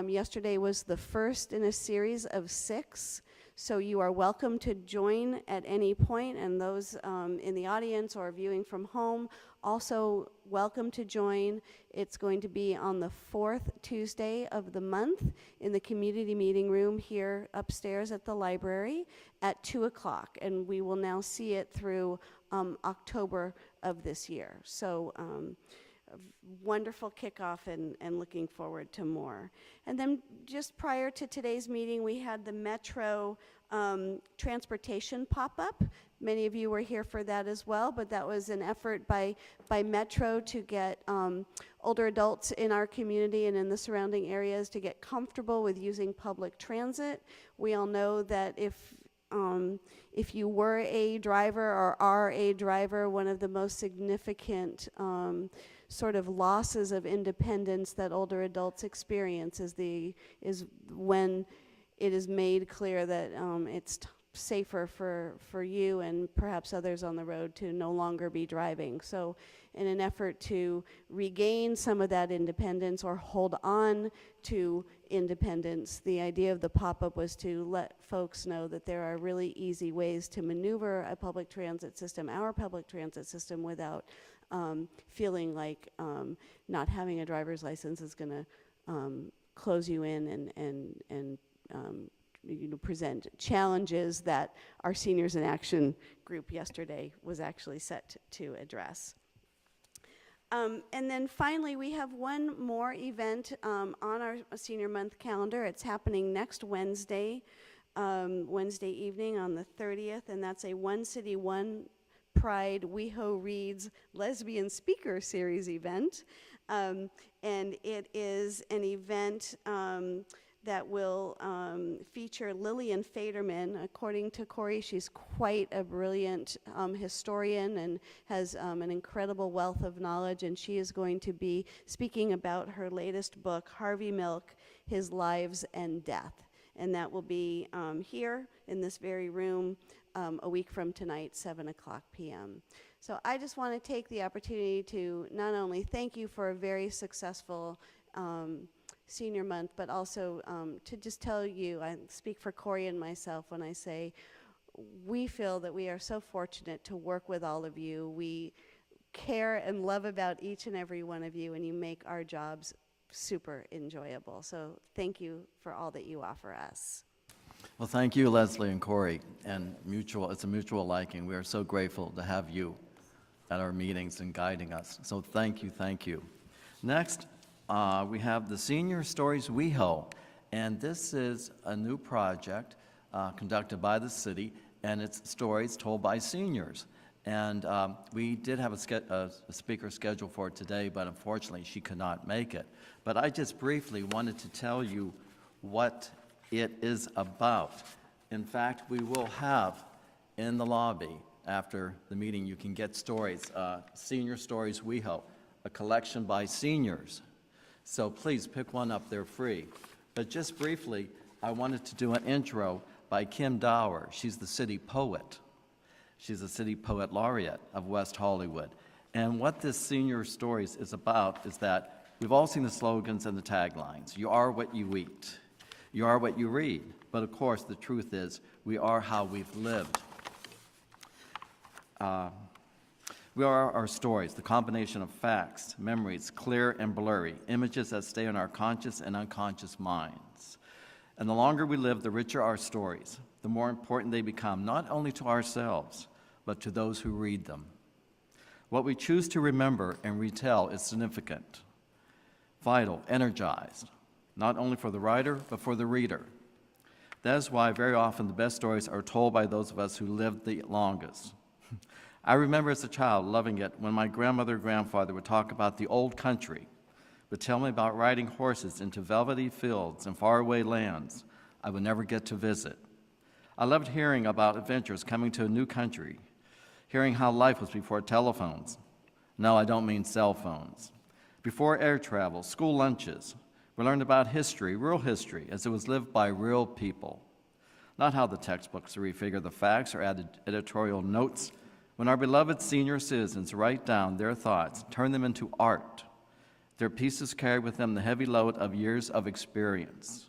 Yesterday was the first in a series of 6. So you are welcome to join at any point, and those in the audience or viewing from home also welcome to join. It's going to be on the 4th Tuesday of the month in the community meeting room here upstairs at the library at 2 o'clock, and we will now see it through October of this year. So a wonderful kickoff, and looking forward to more. And then just prior to today's meeting, we had the Metro transportation pop-up. Many of you were here for that as well, but that was an effort by Metro to get older adults in our community and in the surrounding areas to get comfortable with using public transit. We all know that if you were a driver or are a driver, one of the most significant sort of losses of independence that older adults experience is when it is made clear that it's safer for you and perhaps others on the road to no longer be driving. So in an effort to regain some of that independence or hold on to independence, the idea of the pop-up was to let folks know that there are really easy ways to maneuver a public transit system, our public transit system, without feeling like not having a driver's license is going to close you in and present challenges that our Seniors in Action group yesterday was actually set to address. And then finally, we have one more event on our Senior Month calendar. It's happening next Wednesday, Wednesday evening on the 30th, and that's a One City, One Pride WeHo Reads Lesbian Speaker Series event. And it is an event that will feature Lillian Faderman. According to Corey, she's quite a brilliant historian and has an incredible wealth of knowledge, and she is going to be speaking about her latest book, Harvey Milk, His Lives and Death. And that will be here in this very room a week from tonight, 7 o'clock p.m. So I just want to take the opportunity to not only thank you for a very successful Senior Month, but also to just tell you, I speak for Corey and myself when I say we feel that we are so fortunate to work with all of you. We care and love about each and every one of you, and you make our jobs super enjoyable. So thank you for all that you offer us. Well, thank you, Leslie and Corey, and it's a mutual liking. We are so grateful to have you at our meetings and guiding us. So thank you, thank you. Next, we have the Senior Stories WeHo, and this is a new project conducted by the city, and it's stories told by seniors. And we did have a speaker scheduled for today, but unfortunately she could not make it. But I just briefly wanted to tell you what it is about. In fact, we will have in the lobby after the meeting, you can get stories, Senior Stories WeHo, a collection by seniors. So please pick one up, they're free. But just briefly, I wanted to do an intro by Kim Dower. She's the city poet. She's a city poet laureate of West Hollywood. And what this Senior Stories is about is that we've all seen the slogans and the taglines. You are what you eat. You are what you read. But of course, the truth is, we are how we've lived. We are our stories, the combination of facts, memories, clear and blurry, images that stay in our conscious and unconscious minds. And the longer we live, the richer our stories, the more important they become, not only to ourselves, but to those who read them. What we choose to remember and retell is significant, vital, energized, not only for the writer, but for the reader. That is why very often the best stories are told by those of us who lived the longest. I remember as a child loving it when my grandmother and grandfather would talk about the old country, would tell me about riding horses into velvety fields and faraway lands I would never get to visit. I loved hearing about adventures coming to a new country, hearing how life was before telephones. No, I don't mean cell phones. Before air travel, school lunches, we learned about history, real history, as it was lived by real people. Not how the textbooks refigure the facts or added editorial notes. When our beloved senior citizens write down their thoughts, turn them into art, their pieces carry with them the heavy load of years of experience,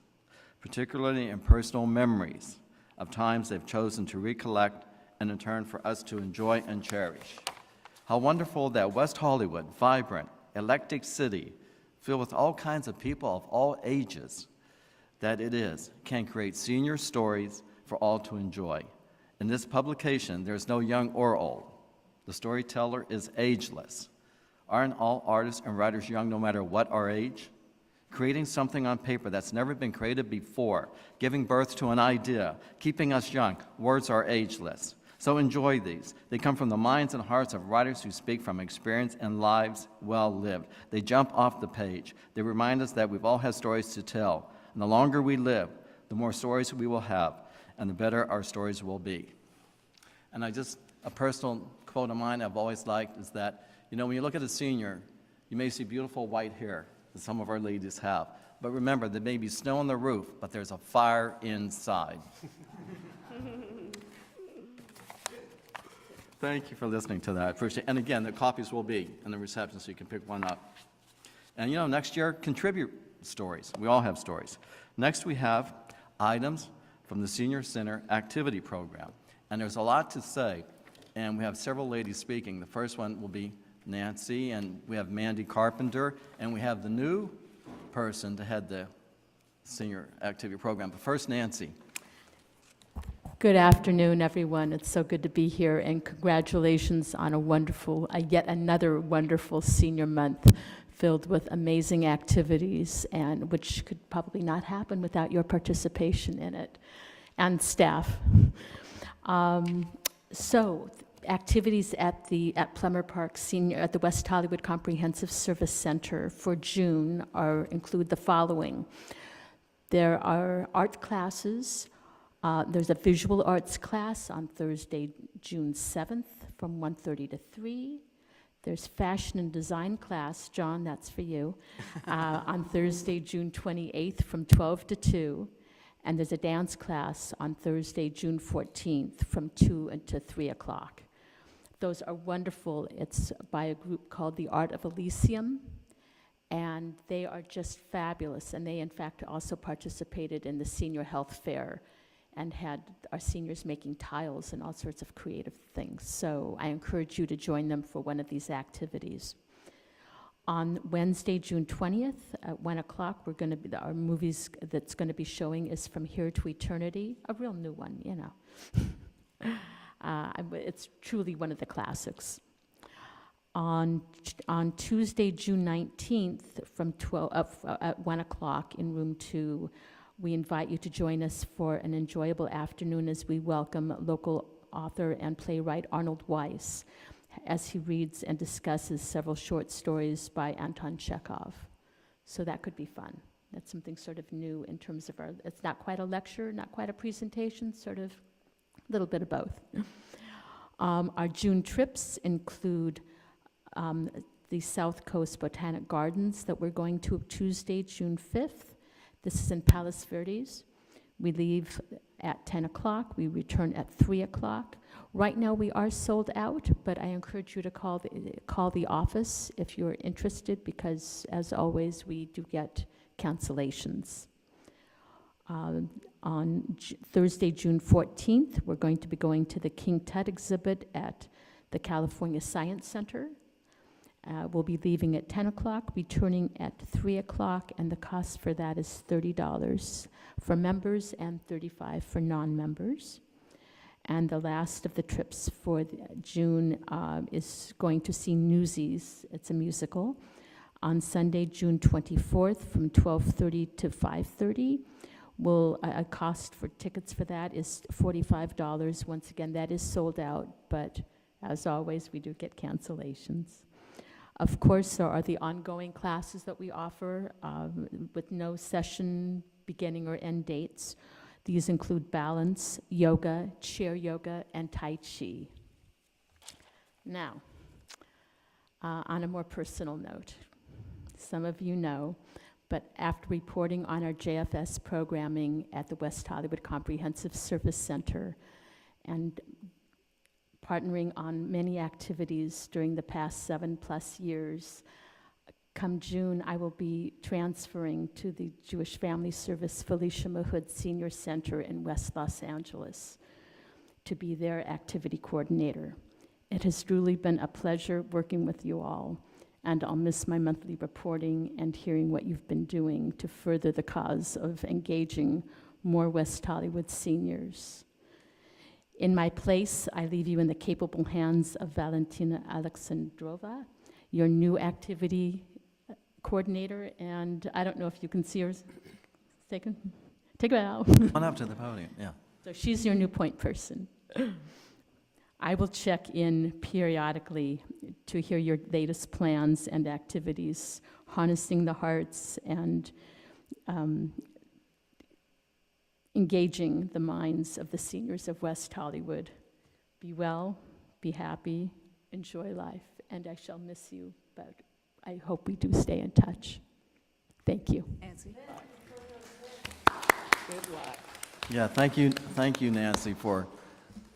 particularly in personal memories of times they've chosen to recollect and in turn for us to enjoy and cherish. How wonderful that West Hollywood, vibrant, eclectic city, filled with all kinds of people of all ages, that it is, can create senior stories for all to enjoy. In this publication, there's no young or old. The storyteller is ageless. Aren't all artists and writers young no matter what our age? Creating something on paper that's never been created before, giving birth to an idea, keeping us young, words are ageless. So enjoy these. They come from the minds and hearts of writers who speak from experience and lives well lived. They jump off the page. They remind us that we've all had stories to tell. And the longer we live, the more stories we will have, and the better our stories will be. And a personal quote of mine I've always liked is that, when you look at a senior, you may see beautiful white hair that some of our ladies have. But remember, there may be snow on the roof, but there's a fire inside. Thank you for listening to that. I appreciate it. And again, the copies will be in the reception, so you can pick one up. And next year, contribute stories. We all have stories. Next, we have items from the Senior Center Activity Program. And there's a lot to say, and we have several ladies speaking. The first one will be Nancy, and we have Mandy Carpenter, and we have the new person to head the Senior Activity Program. But first, Nancy. Good afternoon, everyone. It's so good to be here, and congratulations on yet another wonderful senior month filled with amazing activities, and which could probably not happen without your participation in it, and staff. Activities at Plummer Park Senior at the West Hollywood Comprehensive Service Center for June include the following. There are art classes. There's a visual arts class on Thursday, June 7th from 1:30 to 3. There's fashion and design class, John, that's for you, on Thursday, June 28th from 12 to 2. And there's a dance class on Thursday, June 14th from 2 to 3 o'clock. Those are wonderful. It's by a group called the Art of Elysium, and they are just fabulous. And they, in fact, also participated in the Senior Health Fair and had our seniors making tiles and all sorts of creative things. So I encourage you to join them for one of these activities. On Wednesday, June 20th at 1 o'clock, our movies that's going to be showing is From Here to Eternity, a real new one, It's truly one of the classics. On Tuesday, June 19th from at 1 o'clock in room 2, we invite you to join us for an enjoyable afternoon as we welcome local author and playwright Arnold Weiss as he reads and discusses several short stories by Anton Chekhov. So that could be fun. That's something sort of new in terms of it's not quite a lecture, not quite a presentation, sort of a little bit of both. Our June trips include the South Coast Botanic Gardens that we're going to Tuesday, June 5th. This is in Palos Verdes. We leave at 10 o'clock. We return at 3 o'clock. Right now, we are sold out, but I encourage you to call the office if you're interested, because, as always, we do get cancellations. On Thursday, June 14th, we're going to be going to the King Tut exhibit at the California Science Center. We'll be leaving at 10 o'clock, returning at 3 o'clock, and the cost for that is $30 for members and $35 for non-members. And the last of the trips for June is going to see Newsies. It's a musical. On Sunday, June 24th, from 12:30 to 5:30. A cost for tickets for that is $45. Once again, that is sold out, but as always, we do get cancellations. Of course, there are the ongoing classes that we offer with no session beginning or end dates. These include balance, yoga, chair yoga, and Tai Chi. Now, on a more personal note, some of you know, but after reporting on our JFS programming at the West Hollywood Comprehensive Service Center and partnering on many activities during the past 7+ years, come June, I will be transferring to the Jewish Family Service Felicia Mahud Senior Center in West Los Angeles to be their activity coordinator. It has truly been a pleasure working with you all, and I'll miss my monthly reporting and hearing what you've been doing to further the cause of engaging more West Hollywood seniors. In my place, I leave you in the capable hands of Valentina Alexandrova, your new activity coordinator, and I don't know if you can see her. Take it out. On up to the podium, yeah. So she's your new point person. I will check in periodically to hear your latest plans and activities, harnessing the hearts and engaging the minds of the seniors of West Hollywood. Be well, be happy, enjoy life, and I shall miss you, but I hope we do stay in touch. Thank you. Nancy? Good luck. Yeah, thank you, Nancy, for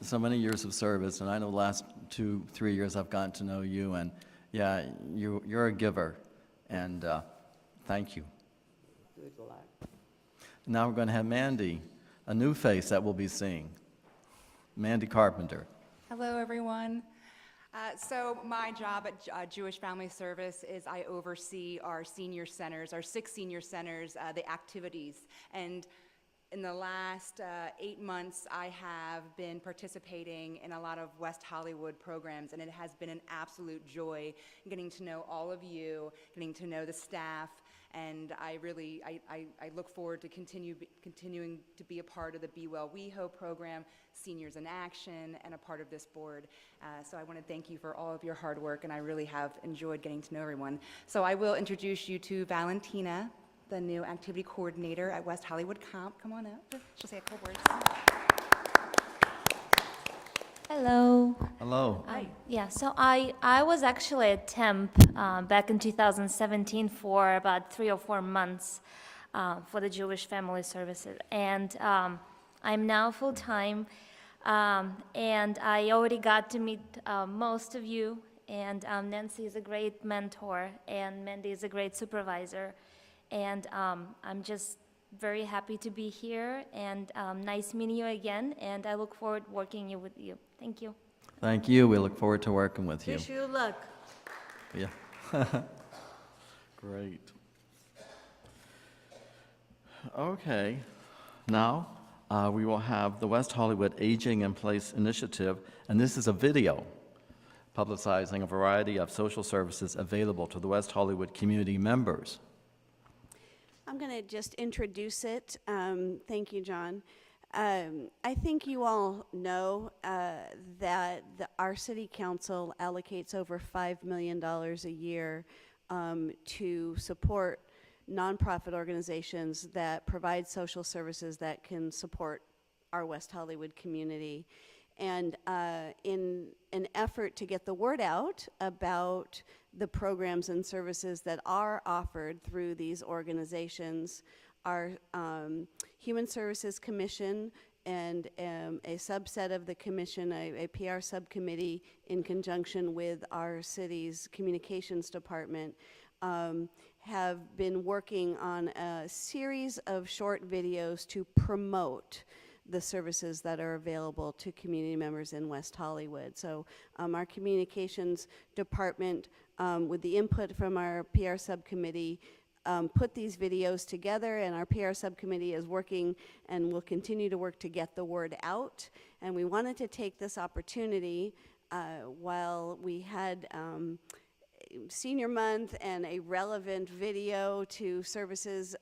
so many years of service, and I know the last 2-3 years I've gotten to know you, and yeah, you're a giver, and thank you. Good luck. Now we're going to have Mandy, a new face that we'll be seeing. Mandy Carpenter. Hello, everyone. So my job at Jewish Family Service is I oversee our senior centers, our 6 senior centers, the activities. And in the last 8 months, I have been participating in a lot of West Hollywood programs, and it has been an absolute joy getting to know all of you, getting to know the staff, and I look forward to continuing to be a part of the Be Well WeHo program, Seniors in Action, and a part of this board. So I want to thank you for all of your hard work, and I really have enjoyed getting to know everyone. So I will introduce you to Valentina, the new activity coordinator at West Hollywood Comp. Come on up. She'll say a couple words. Hello. Hello. Hi. Yeah, so I was actually a temp back in 2017 for about 3 or 4 months for the Jewish Family Services. And I'm now full-time, and I already got to meet most of you, and Nancy is a great mentor, and Mandy is a great supervisor. And I'm just very happy to be here, and nice meeting you again, and I look forward to working with you. Thank you. Thank you. We look forward to working with you. Wish you luck. Yeah. Great. Okay. Now we will have the West Hollywood Aging in Place Initiative, and this is a video publicizing a variety of social services available to the West Hollywood community members. I'm going to just introduce it. Thank you, John. I think you all know that our city council allocates over $5 million a year to support nonprofit organizations that provide social services that can support our West Hollywood community. And in an effort to get the word out about the programs and services that are offered through these organizations, our Human Services Commission and a subset of the commission, a PR subcommittee in conjunction with our city's communications department, have been working on a series of short videos to promote the services that are available to community members in West Hollywood. So our communications department, with the input from our PR subcommittee, put these videos together, and our PR subcommittee is working and will continue to work to get the word out. And we wanted to take this opportunity while we had Senior Month and a relevant video to services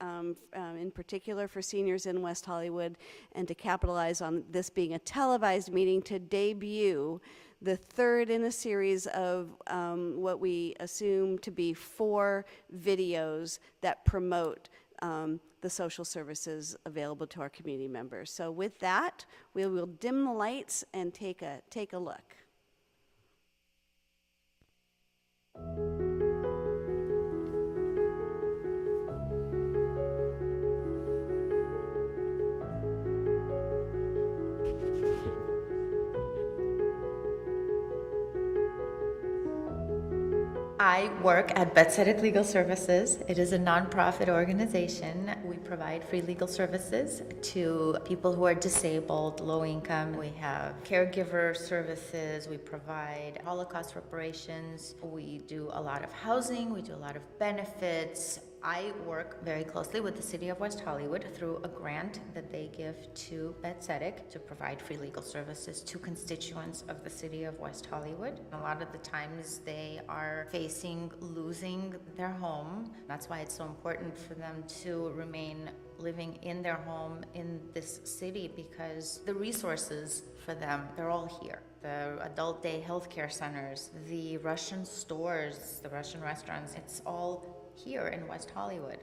in particular for seniors in West Hollywood, and to capitalize on this being a televised meeting to debut the third in a series of what we assume to be 4 videos that promote the social services available to our community members. So with that, we will dim the lights and take a look. I work at Betsedic Legal Services. It is a nonprofit organization. We provide free legal services to people who are disabled, low income. We have caregiver services. We provide Holocaust reparations. We do a lot of housing. We do a lot of benefits. I work very closely with the City of West Hollywood through a grant that they give to Betsedic to provide free legal services to constituents of the City of West Hollywood. A lot of the times they are facing losing their home. That's why it's so important for them to remain living in their home in this city, because the resources for them, they're all here. The adult day healthcare centers, the Russian stores, the Russian restaurants, it's all here in West Hollywood.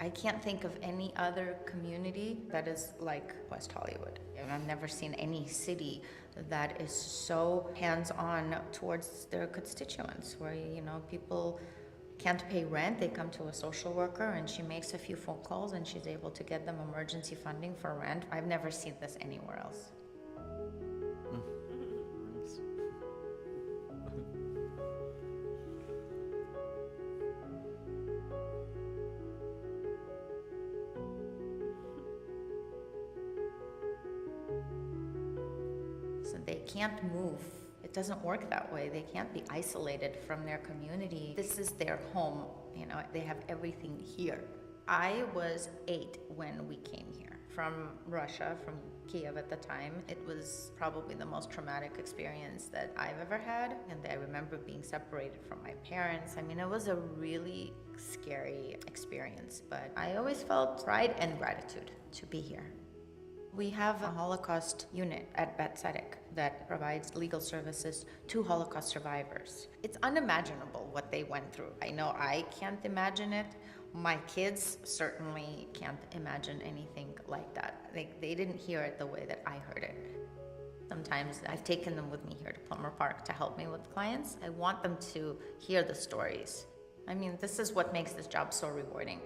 I can't think of any other community that is like West Hollywood. I've never seen any city that is so hands-on towards their constituents, where, you know, people can't pay rent, they come to a social worker and she makes a few phone calls and she's able to get them emergency funding for rent. I've never seen this anywhere else. So they can't move. It doesn't work that way. They can't be isolated from their community. This is their home. You know, they have everything here. I was 8 when we came here from Russia, from Kiev at the time. It was probably the most traumatic experience that I've ever had. And I remember being separated from my parents. I mean, it was a really scary experience, but I always felt pride and gratitude to be here. We have a Holocaust unit at Betsedic that provides legal services to Holocaust survivors. It's unimaginable what they went through. I know I can't imagine it. My kids certainly can't imagine anything like that. They didn't hear it the way that I heard it. Sometimes I've taken them with me here to Plummer Park to help me with clients. I want them to hear the stories. I mean, this is what makes this job so rewarding.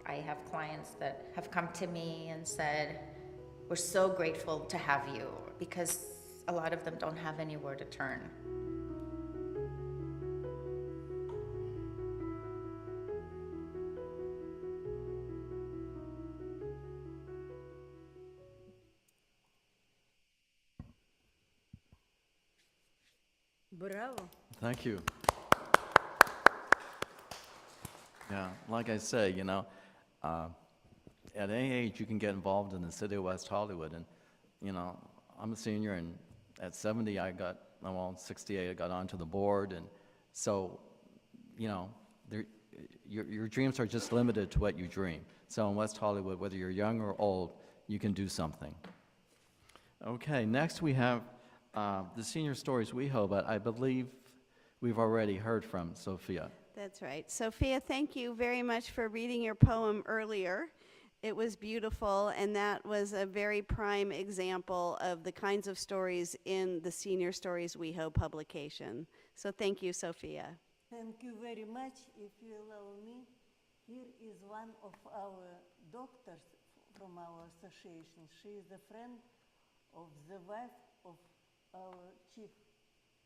I have clients that have come to me and said, we're so grateful to have you, because a lot of them don't have anywhere to turn. Bravo. Thank you. Yeah, like I say, you know, at any age you can get involved in the city of West Hollywood, and, you know, I'm a senior, and at 70 well, 68 I got onto the board, and so, you know, your dreams are just limited to what you dream. So in West Hollywood, whether you're young or old, you can do something. Okay, next we have the Senior Stories WeHo, but I believe we've already heard from Sophia. That's right. Sophia, thank you very much for reading your poem earlier. It was beautiful, and that was a very prime example of the kinds of stories in the Senior Stories WeHo publication. So thank you, Sophia. Thank you very much. If you allow me, here is one of our doctors from our association. She is a friend of the wife of our chief,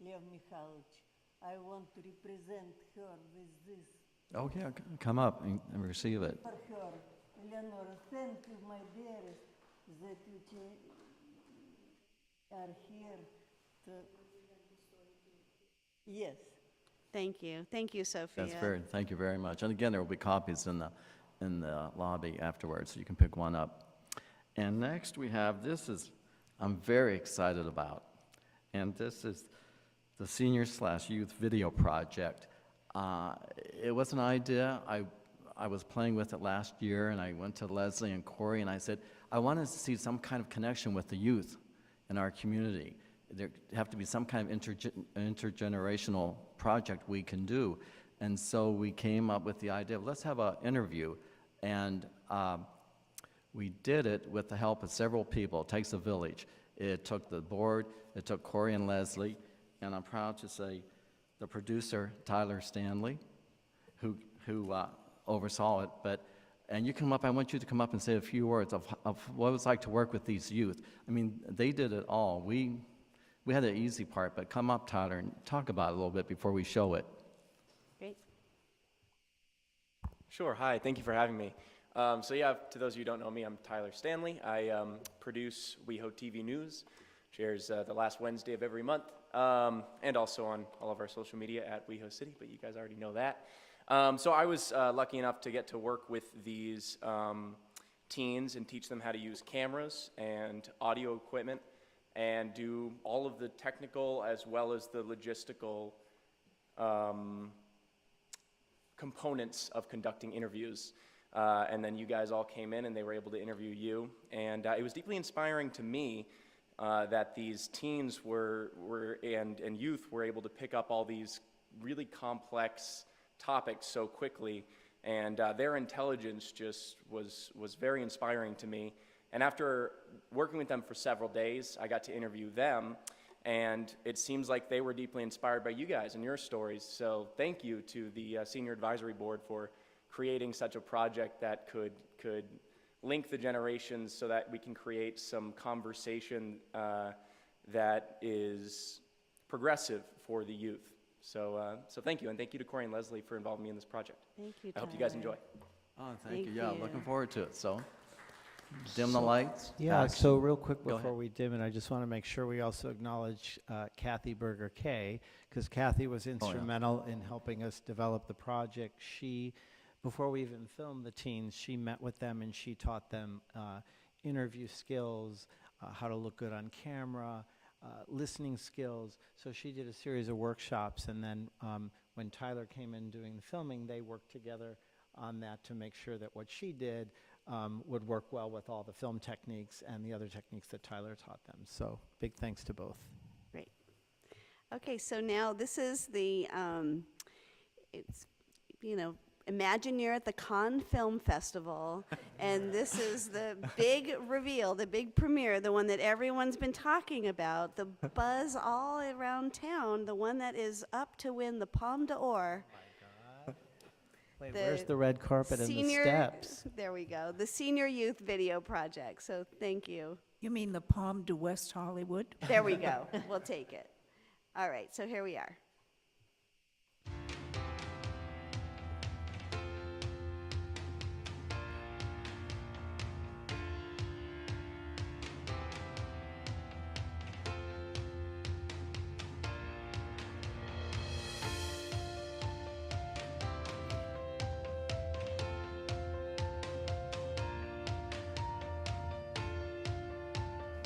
Lev Mikhailovich. I want to represent her with this. Oh, yeah, come up and receive it. For her. Eleanor, thank you, my dearest, that you are here to... Yes. Thank you. Thank you, Sophia. Thank you very much. And again, there will be copies in the lobby afterwards, so you can pick one up. And next we have, I'm very excited about. And this is the Senior/Youth Video Project. It was an idea. I was playing with it last year, and I went to Leslie and Corey, and I said, I wanted to see some kind of connection with the youth in our community. There have to be some kind of intergenerational project we can do. And so we came up with the idea of let's have an interview. And we did it with the help of several people. It takes a village. It took the board, it took Corey and Leslie, and I'm proud to say the producer, Tyler Stanley, who oversaw it. And you come up, I want you to come up and say a few words of what it was like to work with these youth. I mean, they did it all. We had the easy part, but come up, Tyler, and talk about it a little bit before we show it. Great. Sure. Hi. Thank you for having me. So yeah, to those of you who don't know me, I'm Tyler Stanley. I produce WehoTV News, shares the last Wednesday of every month, and also on all of our social media at WeHo City, but you guys already know that. So I was lucky enough to get to work with these teens and teach them how to use cameras and audio equipment and do all of the technical as well as the logistical components of conducting interviews. And then you guys all came in and they were able to interview you. And it was deeply inspiring to me that these teens and youth were able to pick up all these really complex topics so quickly. And their intelligence just was very inspiring to me. And after working with them for several days, I got to interview them. And it seems like they were deeply inspired by you guys and your stories. So thank you to the Senior Advisory Board for creating such a project that could link the generations so that we can create some conversation that is progressive for the youth. So thank you, and thank you to Corey and Leslie for involving me in this project. Thank you, I hope you guys enjoy. Oh, thank you. Yeah, looking forward to it. So, dim the lights. Yeah, action. so real quick Go before ahead. we dim it, I just want to make sure we also acknowledge Kathy Berger-Kay, because Kathy was instrumental in helping us develop the project. Before we even filmed the teens, she met with them and she taught them interview skills, how to look good on camera, listening skills. So she did a series of workshops, and then when Tyler came in doing the filming, they worked together on that to make sure that what she did would work well with all the film techniques and the other techniques that Tyler taught them. So big thanks to both. Great. Okay, so now this is the, imagine you're at the Cannes Film Festival, and this is the big reveal, the big premiere, the one that everyone's been talking about, the buzz all around town, the one that is up to win the Palme d'Or. Wait, where's the red carpet and the steps? There we go. The Senior Youth Video Project. So thank you. You mean the Palm de West Hollywood? There we go. We'll take it. All right, so here we are.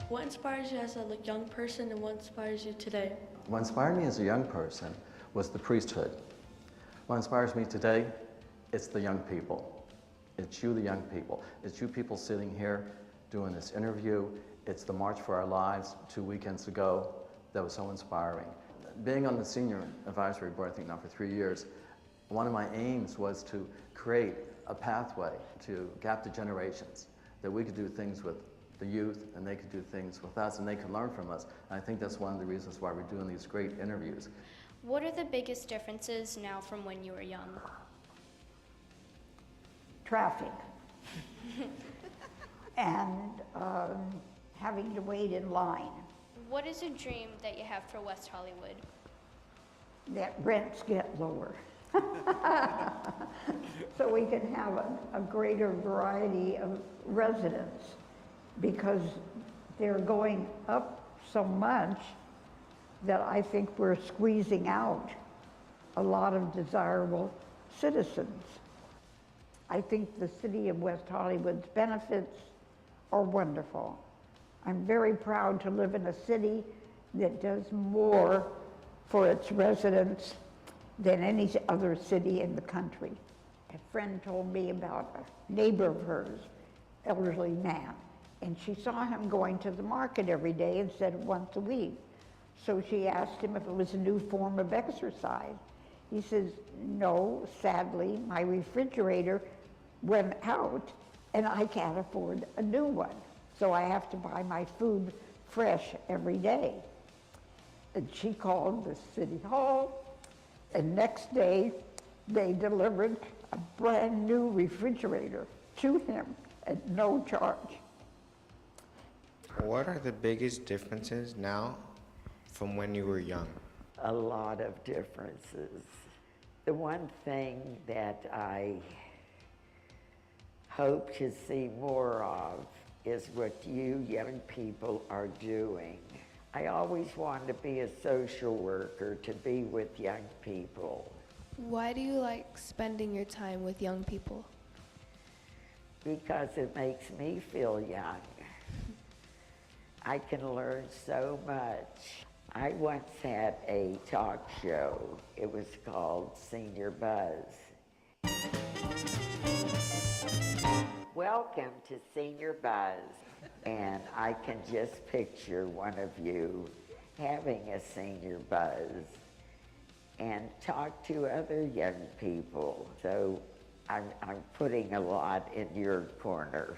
What inspires you as a young person, and what inspires you today? What inspired me as a young person was the priesthood. What inspires me today, it's the young people. It's you, the young people. It's you people sitting here doing this interview. It's the March for Our Lives 2 weekends ago that was so inspiring. being on the senior advisory board, I think now for 3 years, one of my aims was to create a pathway to gap the generations, that we could do things with the youth and they could do things with us and they can learn from us. And I think that's one of the reasons why we're doing these great interviews. What are the biggest differences now from when you were young? Traffic. And having to wait in line. What is a dream that you have for West Hollywood? That rents get lower. So we can have a greater variety of residents, because they're going up so much that I think we're squeezing out a lot of desirable citizens. I think the city of West Hollywood's benefits are wonderful. I'm very proud to live in a city that does more for its residents than any other city in the country. A friend told me about a neighbor of hers, elderly man, and she saw him going to the market every day instead of once a week. So she asked him if it was a new form of exercise. He says, no, sadly, my refrigerator went out and I can't afford a new one. So I have to buy my food fresh every day. And she called the city hall, and next day they delivered a brand new refrigerator to him at no charge. What are the biggest differences now from when you were young? A lot of differences. The one thing that I hope to see more of is what you young people are doing. I always wanted to be a social worker, to be with young people. Why do you like spending your time with young people? Because it makes me feel young. I can learn so much. I once had a talk show. It was called Senior Buzz. Welcome to Senior Buzz. And I can just picture one of you having a senior buzz and talk to other young people. So I'm putting a lot in your corner.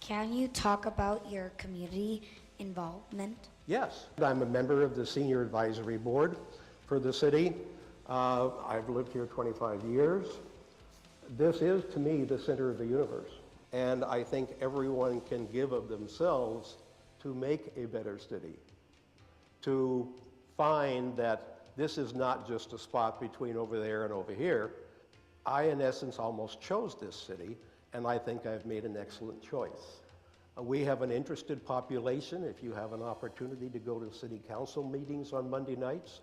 Can you talk about your community involvement? Yes, I'm a member of the Senior Advisory Board for the city. I've lived here 25 years. This is, to me, the center of the universe. And I think everyone can give of themselves to make a better city, to find that this is not just a spot between over there and over here. I, in essence, almost chose this city, and I think I've made an excellent choice. We have an interested population. If you have an opportunity to go to city council meetings on Monday nights,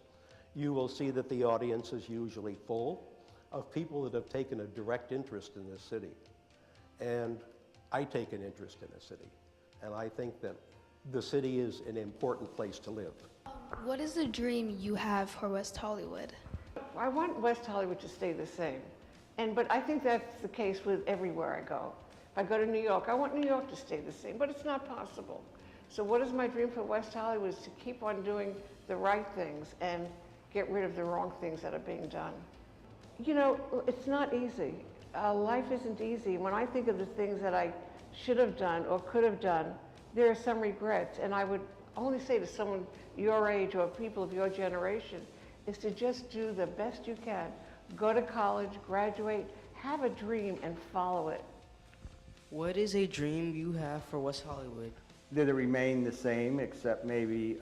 you will see that the audience is usually full of people that have taken a direct interest in this city. And I take an interest in the city. And I think that the city is an important place to live. What is the dream you have for West Hollywood? I want West Hollywood to stay the same. But I think that's the case with everywhere I go. If I go to New York, I want New York to stay the same, but it's not possible. So what is my dream for West Hollywood is to keep on doing the right things and get rid of the wrong things that are being done. You know, it's not easy. Life isn't easy. When I think of the things that I should have done or could have done, there are some regrets. And I would only say to someone your age or people of your generation is to just do the best you can. Go to college, graduate, have a dream and follow it. What is a dream you have for West Hollywood? That it remain the same, except maybe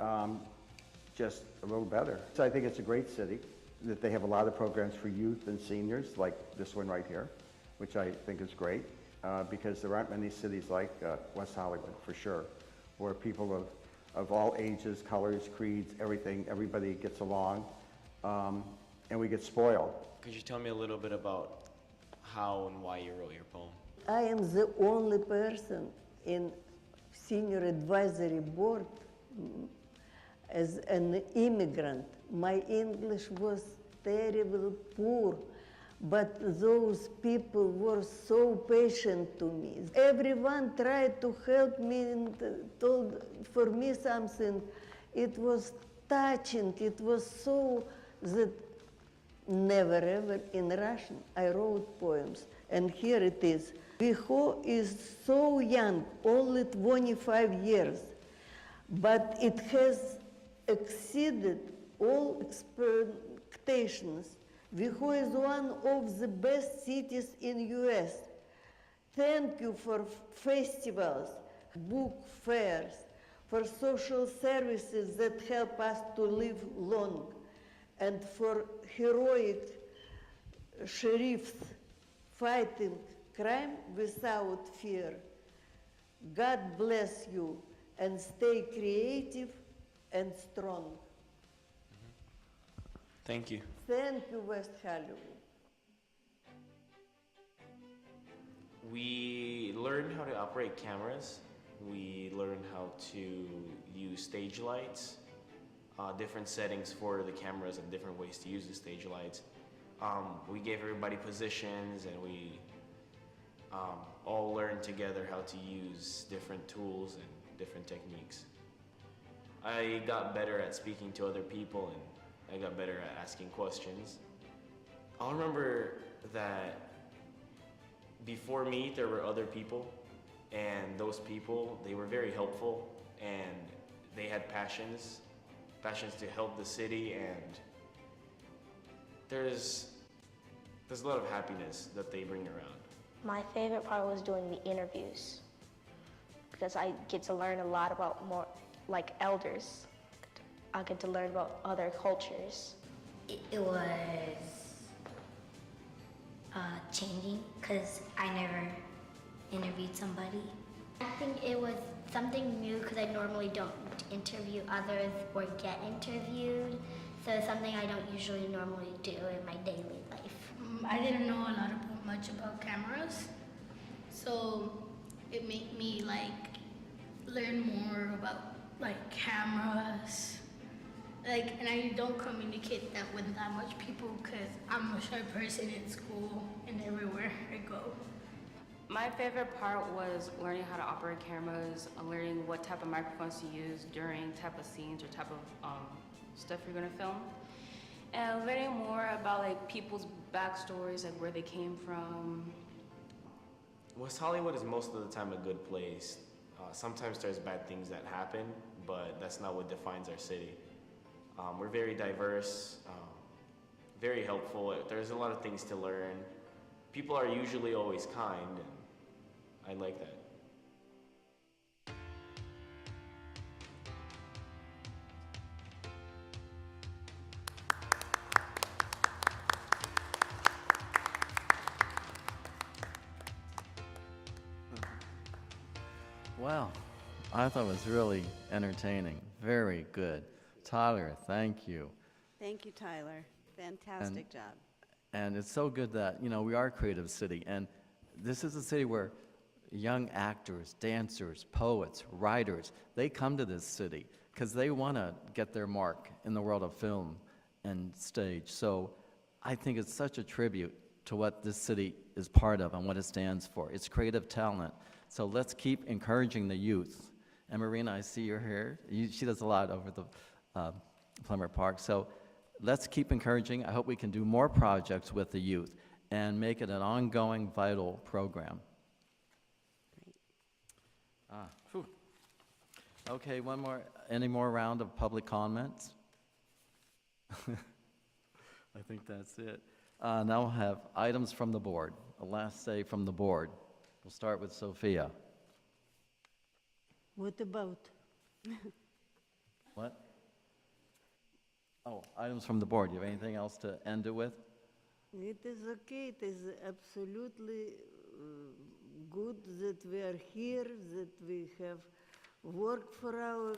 just a little better. So I think it's a great city, that they have a lot of programs for youth and seniors, like this one right here, which I think is great, because there aren't many cities like West Hollywood, for sure, where people of all ages, colors, creeds, everything, everybody gets along, and we get spoiled. Could you tell me a little bit about how and why you wrote your poem? I am the only person in Senior Advisory Board as an immigrant. My English was terribly poor, but those people were so patient to me. Everyone tried to help me and told for me something. It was touching. It was so that never ever in Russian I wrote poems. And here it is. Weho is so young, only 25 years, but it has exceeded all expectations. Weho is one of the best cities in US. Thank you for festivals, book fairs, for social services that help us to live long, and for heroic sheriffs fighting crime without fear. God bless you, and stay creative and strong. Thank you. Thank you, West Hollywood. We learned how to operate cameras. We learned how to use stage lights, different settings for the cameras and different ways to use the stage lights. We gave everybody positions, and we all learned together how to use different tools and different techniques. I got better at speaking to other people, and I got better at asking questions. I'll remember that before me, there were other people, and those people, they were very helpful, and they had passions to help the city, and there's a lot of happiness that they bring around. My favorite part was doing the interviews because I get to learn a lot about more like elders. I get to learn about other cultures. It was changing because I never interviewed somebody. I think it was something new because I normally don't interview others or get interviewed. So it's something I don't usually normally do in my daily life. I didn't know much about cameras, so it made me learn more about cameras. And I don't communicate that with that much people because I'm a shy person in school and everywhere I go. My favorite part was learning how to operate cameras, learning what type of microphones to use during type of scenes or type of stuff you're gonna film, and learning more about people's backstories, where they came from. West Hollywood is most of the time a good place. Sometimes there's bad things that happen, but that's not what defines our city. We're very diverse, very helpful. There's a lot of things to learn. People are usually always kind, and I like that. Well, I thought it was really entertaining. Very good. Tyler, thank you. Thank you, Tyler. Fantastic job. And it's so good that, we are a creative city. And this is a city where young actors, dancers, poets, writers, they come to this city because they want to get their mark in the world of film and stage. So I think it's such a tribute to what this city is part of and what it stands for. It's creative talent. So let's keep encouraging the youth. And Marina, I see you're here. She does a lot over the Plummer Park. So let's keep encouraging. I hope we can do more projects with the youth and make it an ongoing, vital program. Okay, one more. Any more round of public comments? I think that's it. Now we'll have items from the board. A last say from the board. We'll start with Sophia. What about? What? Oh, items from the board. Do you have anything else to end it with? It is okay. It is absolutely good that we are here, that we have worked for our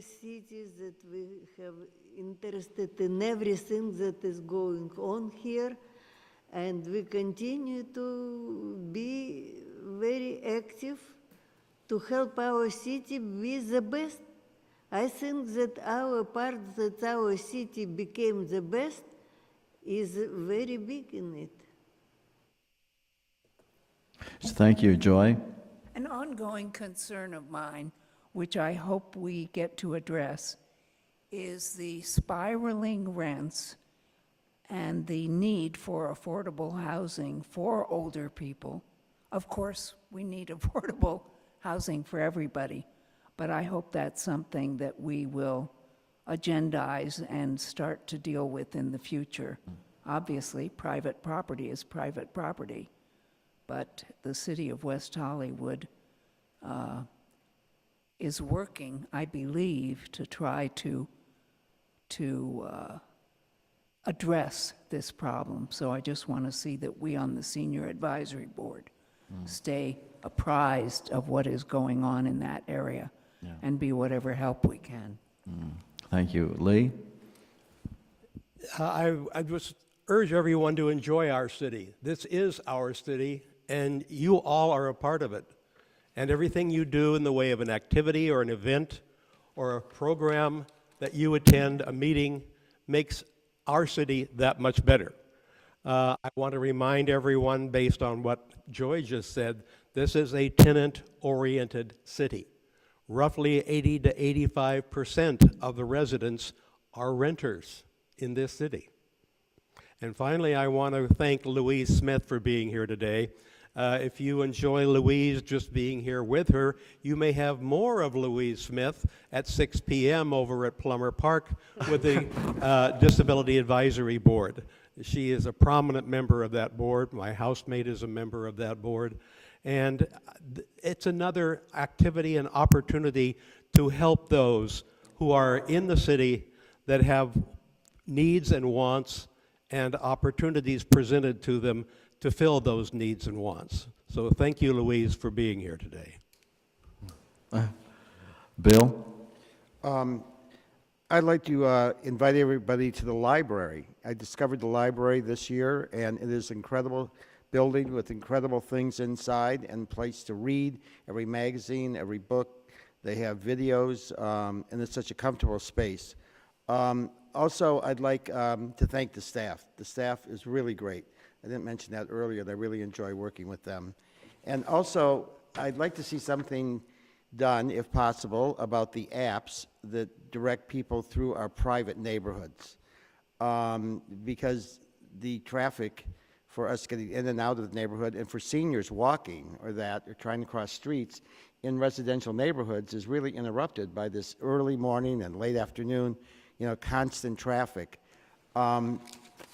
cities, that we have interested in everything that is going on here, and we continue to be very active to help our city be the best. I think that our part that our city became the best is very big in it. Thank you, Joy. An ongoing concern of mine, which I hope we get to address, is the spiraling rents and the need for affordable housing for older people. Of course, we need affordable housing for everybody, but I hope that's something that we will agendize and start to deal with in the future. Obviously, private property is private property, but the city of West Hollywood is working, I believe, to try to address this problem. So I just want to see that we on the Senior Advisory Board stay apprised of what is going on in that area and be whatever help we can. Thank you. Lee? I just urge everyone to enjoy our city. This is our city, and you all are a part of it. And everything you do in the way of an activity or an event or a program that you attend, a meeting, makes our city that much better. I want to remind everyone, based on what Joy just said, this is a tenant-oriented city. Roughly 80 to 85% of the residents are renters in this city. And finally, I want to thank Louise Smith for being here today. If you enjoy Louise just being here with her, you may have more of Louise Smith at 6 p.m. over at Plummer Park with the Disability Advisory Board. She is a prominent member of that board. My housemate is a member of that board. And it's another activity and opportunity to help those who are in the city that have needs and wants and opportunities presented to them to fill those needs and wants. So thank you, Louise, for being here today. Bill? I'd like to invite everybody to the library. I discovered the library this year, and it is an incredible building with incredible things inside and a place to read, every magazine, every book. They have videos, and it's such a comfortable space. Also, I'd like to thank the staff. The staff is really great. I didn't mention that earlier. I really enjoy working with them. And also, I'd like to see something done, if possible, about the apps that direct people through our private neighborhoods. Because the traffic for us getting in and out of the neighborhood, and for seniors walking or trying to cross streets in residential neighborhoods is really interrupted by this early morning and late afternoon, constant traffic.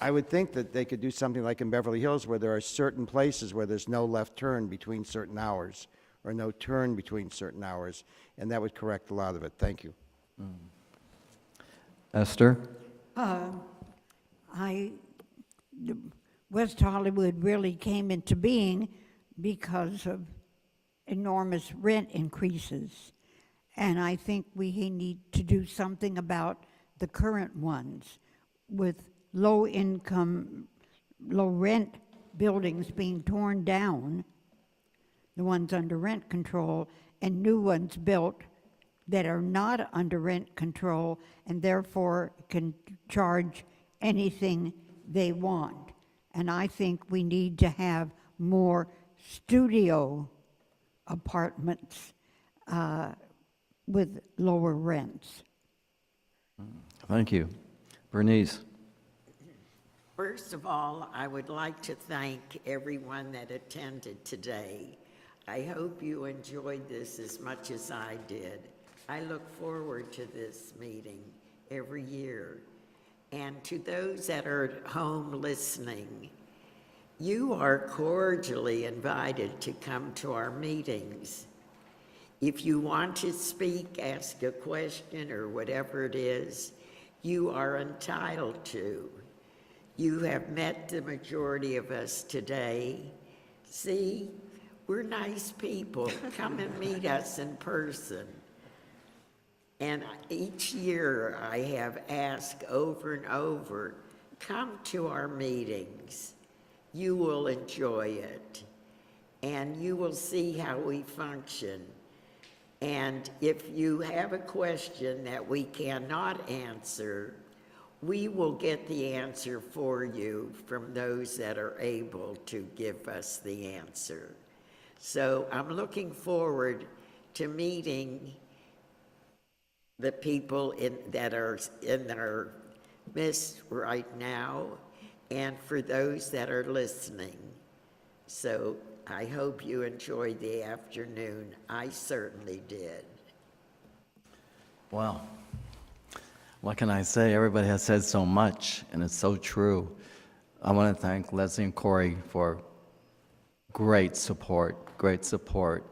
I would think that they could do something like in Beverly Hills, where there are certain places where there's no left turn between certain hours or no turn between certain hours, and that would correct a lot of it. Thank you. Esther? West Hollywood really came into being because of enormous rent increases. And I think we need to do something about the current ones with low income, low rent buildings being torn down, the ones under rent control, and new ones built that are not under rent control and therefore can charge anything they want. And I think we need to have more studio apartments with lower rents. Thank you. Bernice? First of all, I would like to thank everyone that attended today. I hope you enjoyed this as much as I did. I look forward to this meeting every year. And to those that are at home listening, you are cordially invited to come to our meetings. If you want to speak, ask a question, or whatever it is, you are entitled to. You have met the majority of us today. See, we're nice people. Come and meet us in person. And each year I have asked over and over, come to our meetings. You will enjoy it. And you will see how we function. And if you have a question that we cannot answer, we will get the answer for you from those that are able to give us the answer. So I'm looking forward to meeting the people that are in our midst right now, and for those that are listening. So I hope you enjoyed the afternoon. I certainly did. Well, what can I say? Everybody has said so much, and it's so true. I want to thank Leslie and Corey for great support, great support.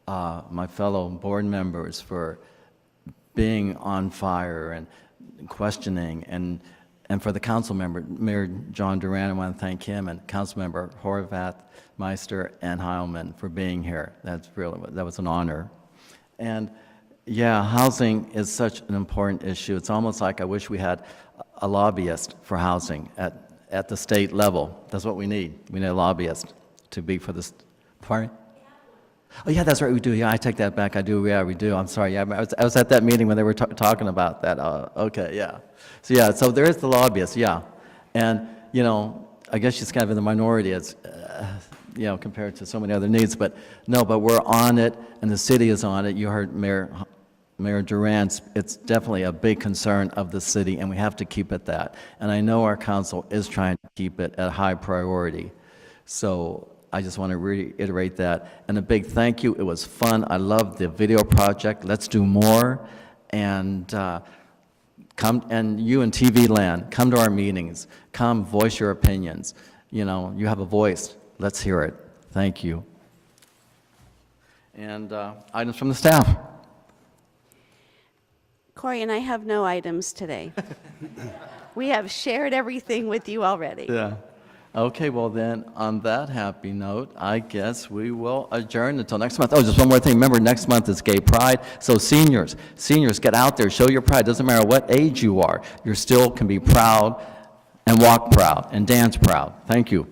My fellow board members for being on fire and questioning, and for the council member, Mayor John DURAN, I want to thank him, and council member Horvath, Meister, and Heilman for being here. That was an honor. And yeah, housing is such an important issue. It's almost like I wish we had a lobbyist for housing at the state level. That's what we need. We need a lobbyist to be for this. Pardon? Oh, yeah, that's right, we do. Yeah, I take that back. I do, yeah, we do. I'm sorry. Yeah, I was at that meeting when they were talking about that. Okay, yeah. So, yeah, so there is the lobbyist, yeah. And, you know, I guess she's kind of in the minority as, you know, compared to so many other needs. But, no, but we're on it, and the city is on it. You heard Mayor DURAN. It's definitely a big concern of the city, and we have to keep it that. And I know our council is trying to keep it at high priority. So I just want to reiterate that. And a big thank you. It was fun. I loved the video project. Let's do more. And come, and you in TV land, come to our meetings. Come voice your opinions. You know, you have a voice. Let's hear it. Thank you. And items from the staff. Corey and I have no items today. We have shared everything with you already. Yeah. Okay, well then, on that happy note, I guess we will adjourn until next month. Oh, just one more thing. Remember, next month is Gay Pride. So seniors, get out there, show your pride. Doesn't matter what age you are. You still can be proud and walk proud and dance proud. Thank you.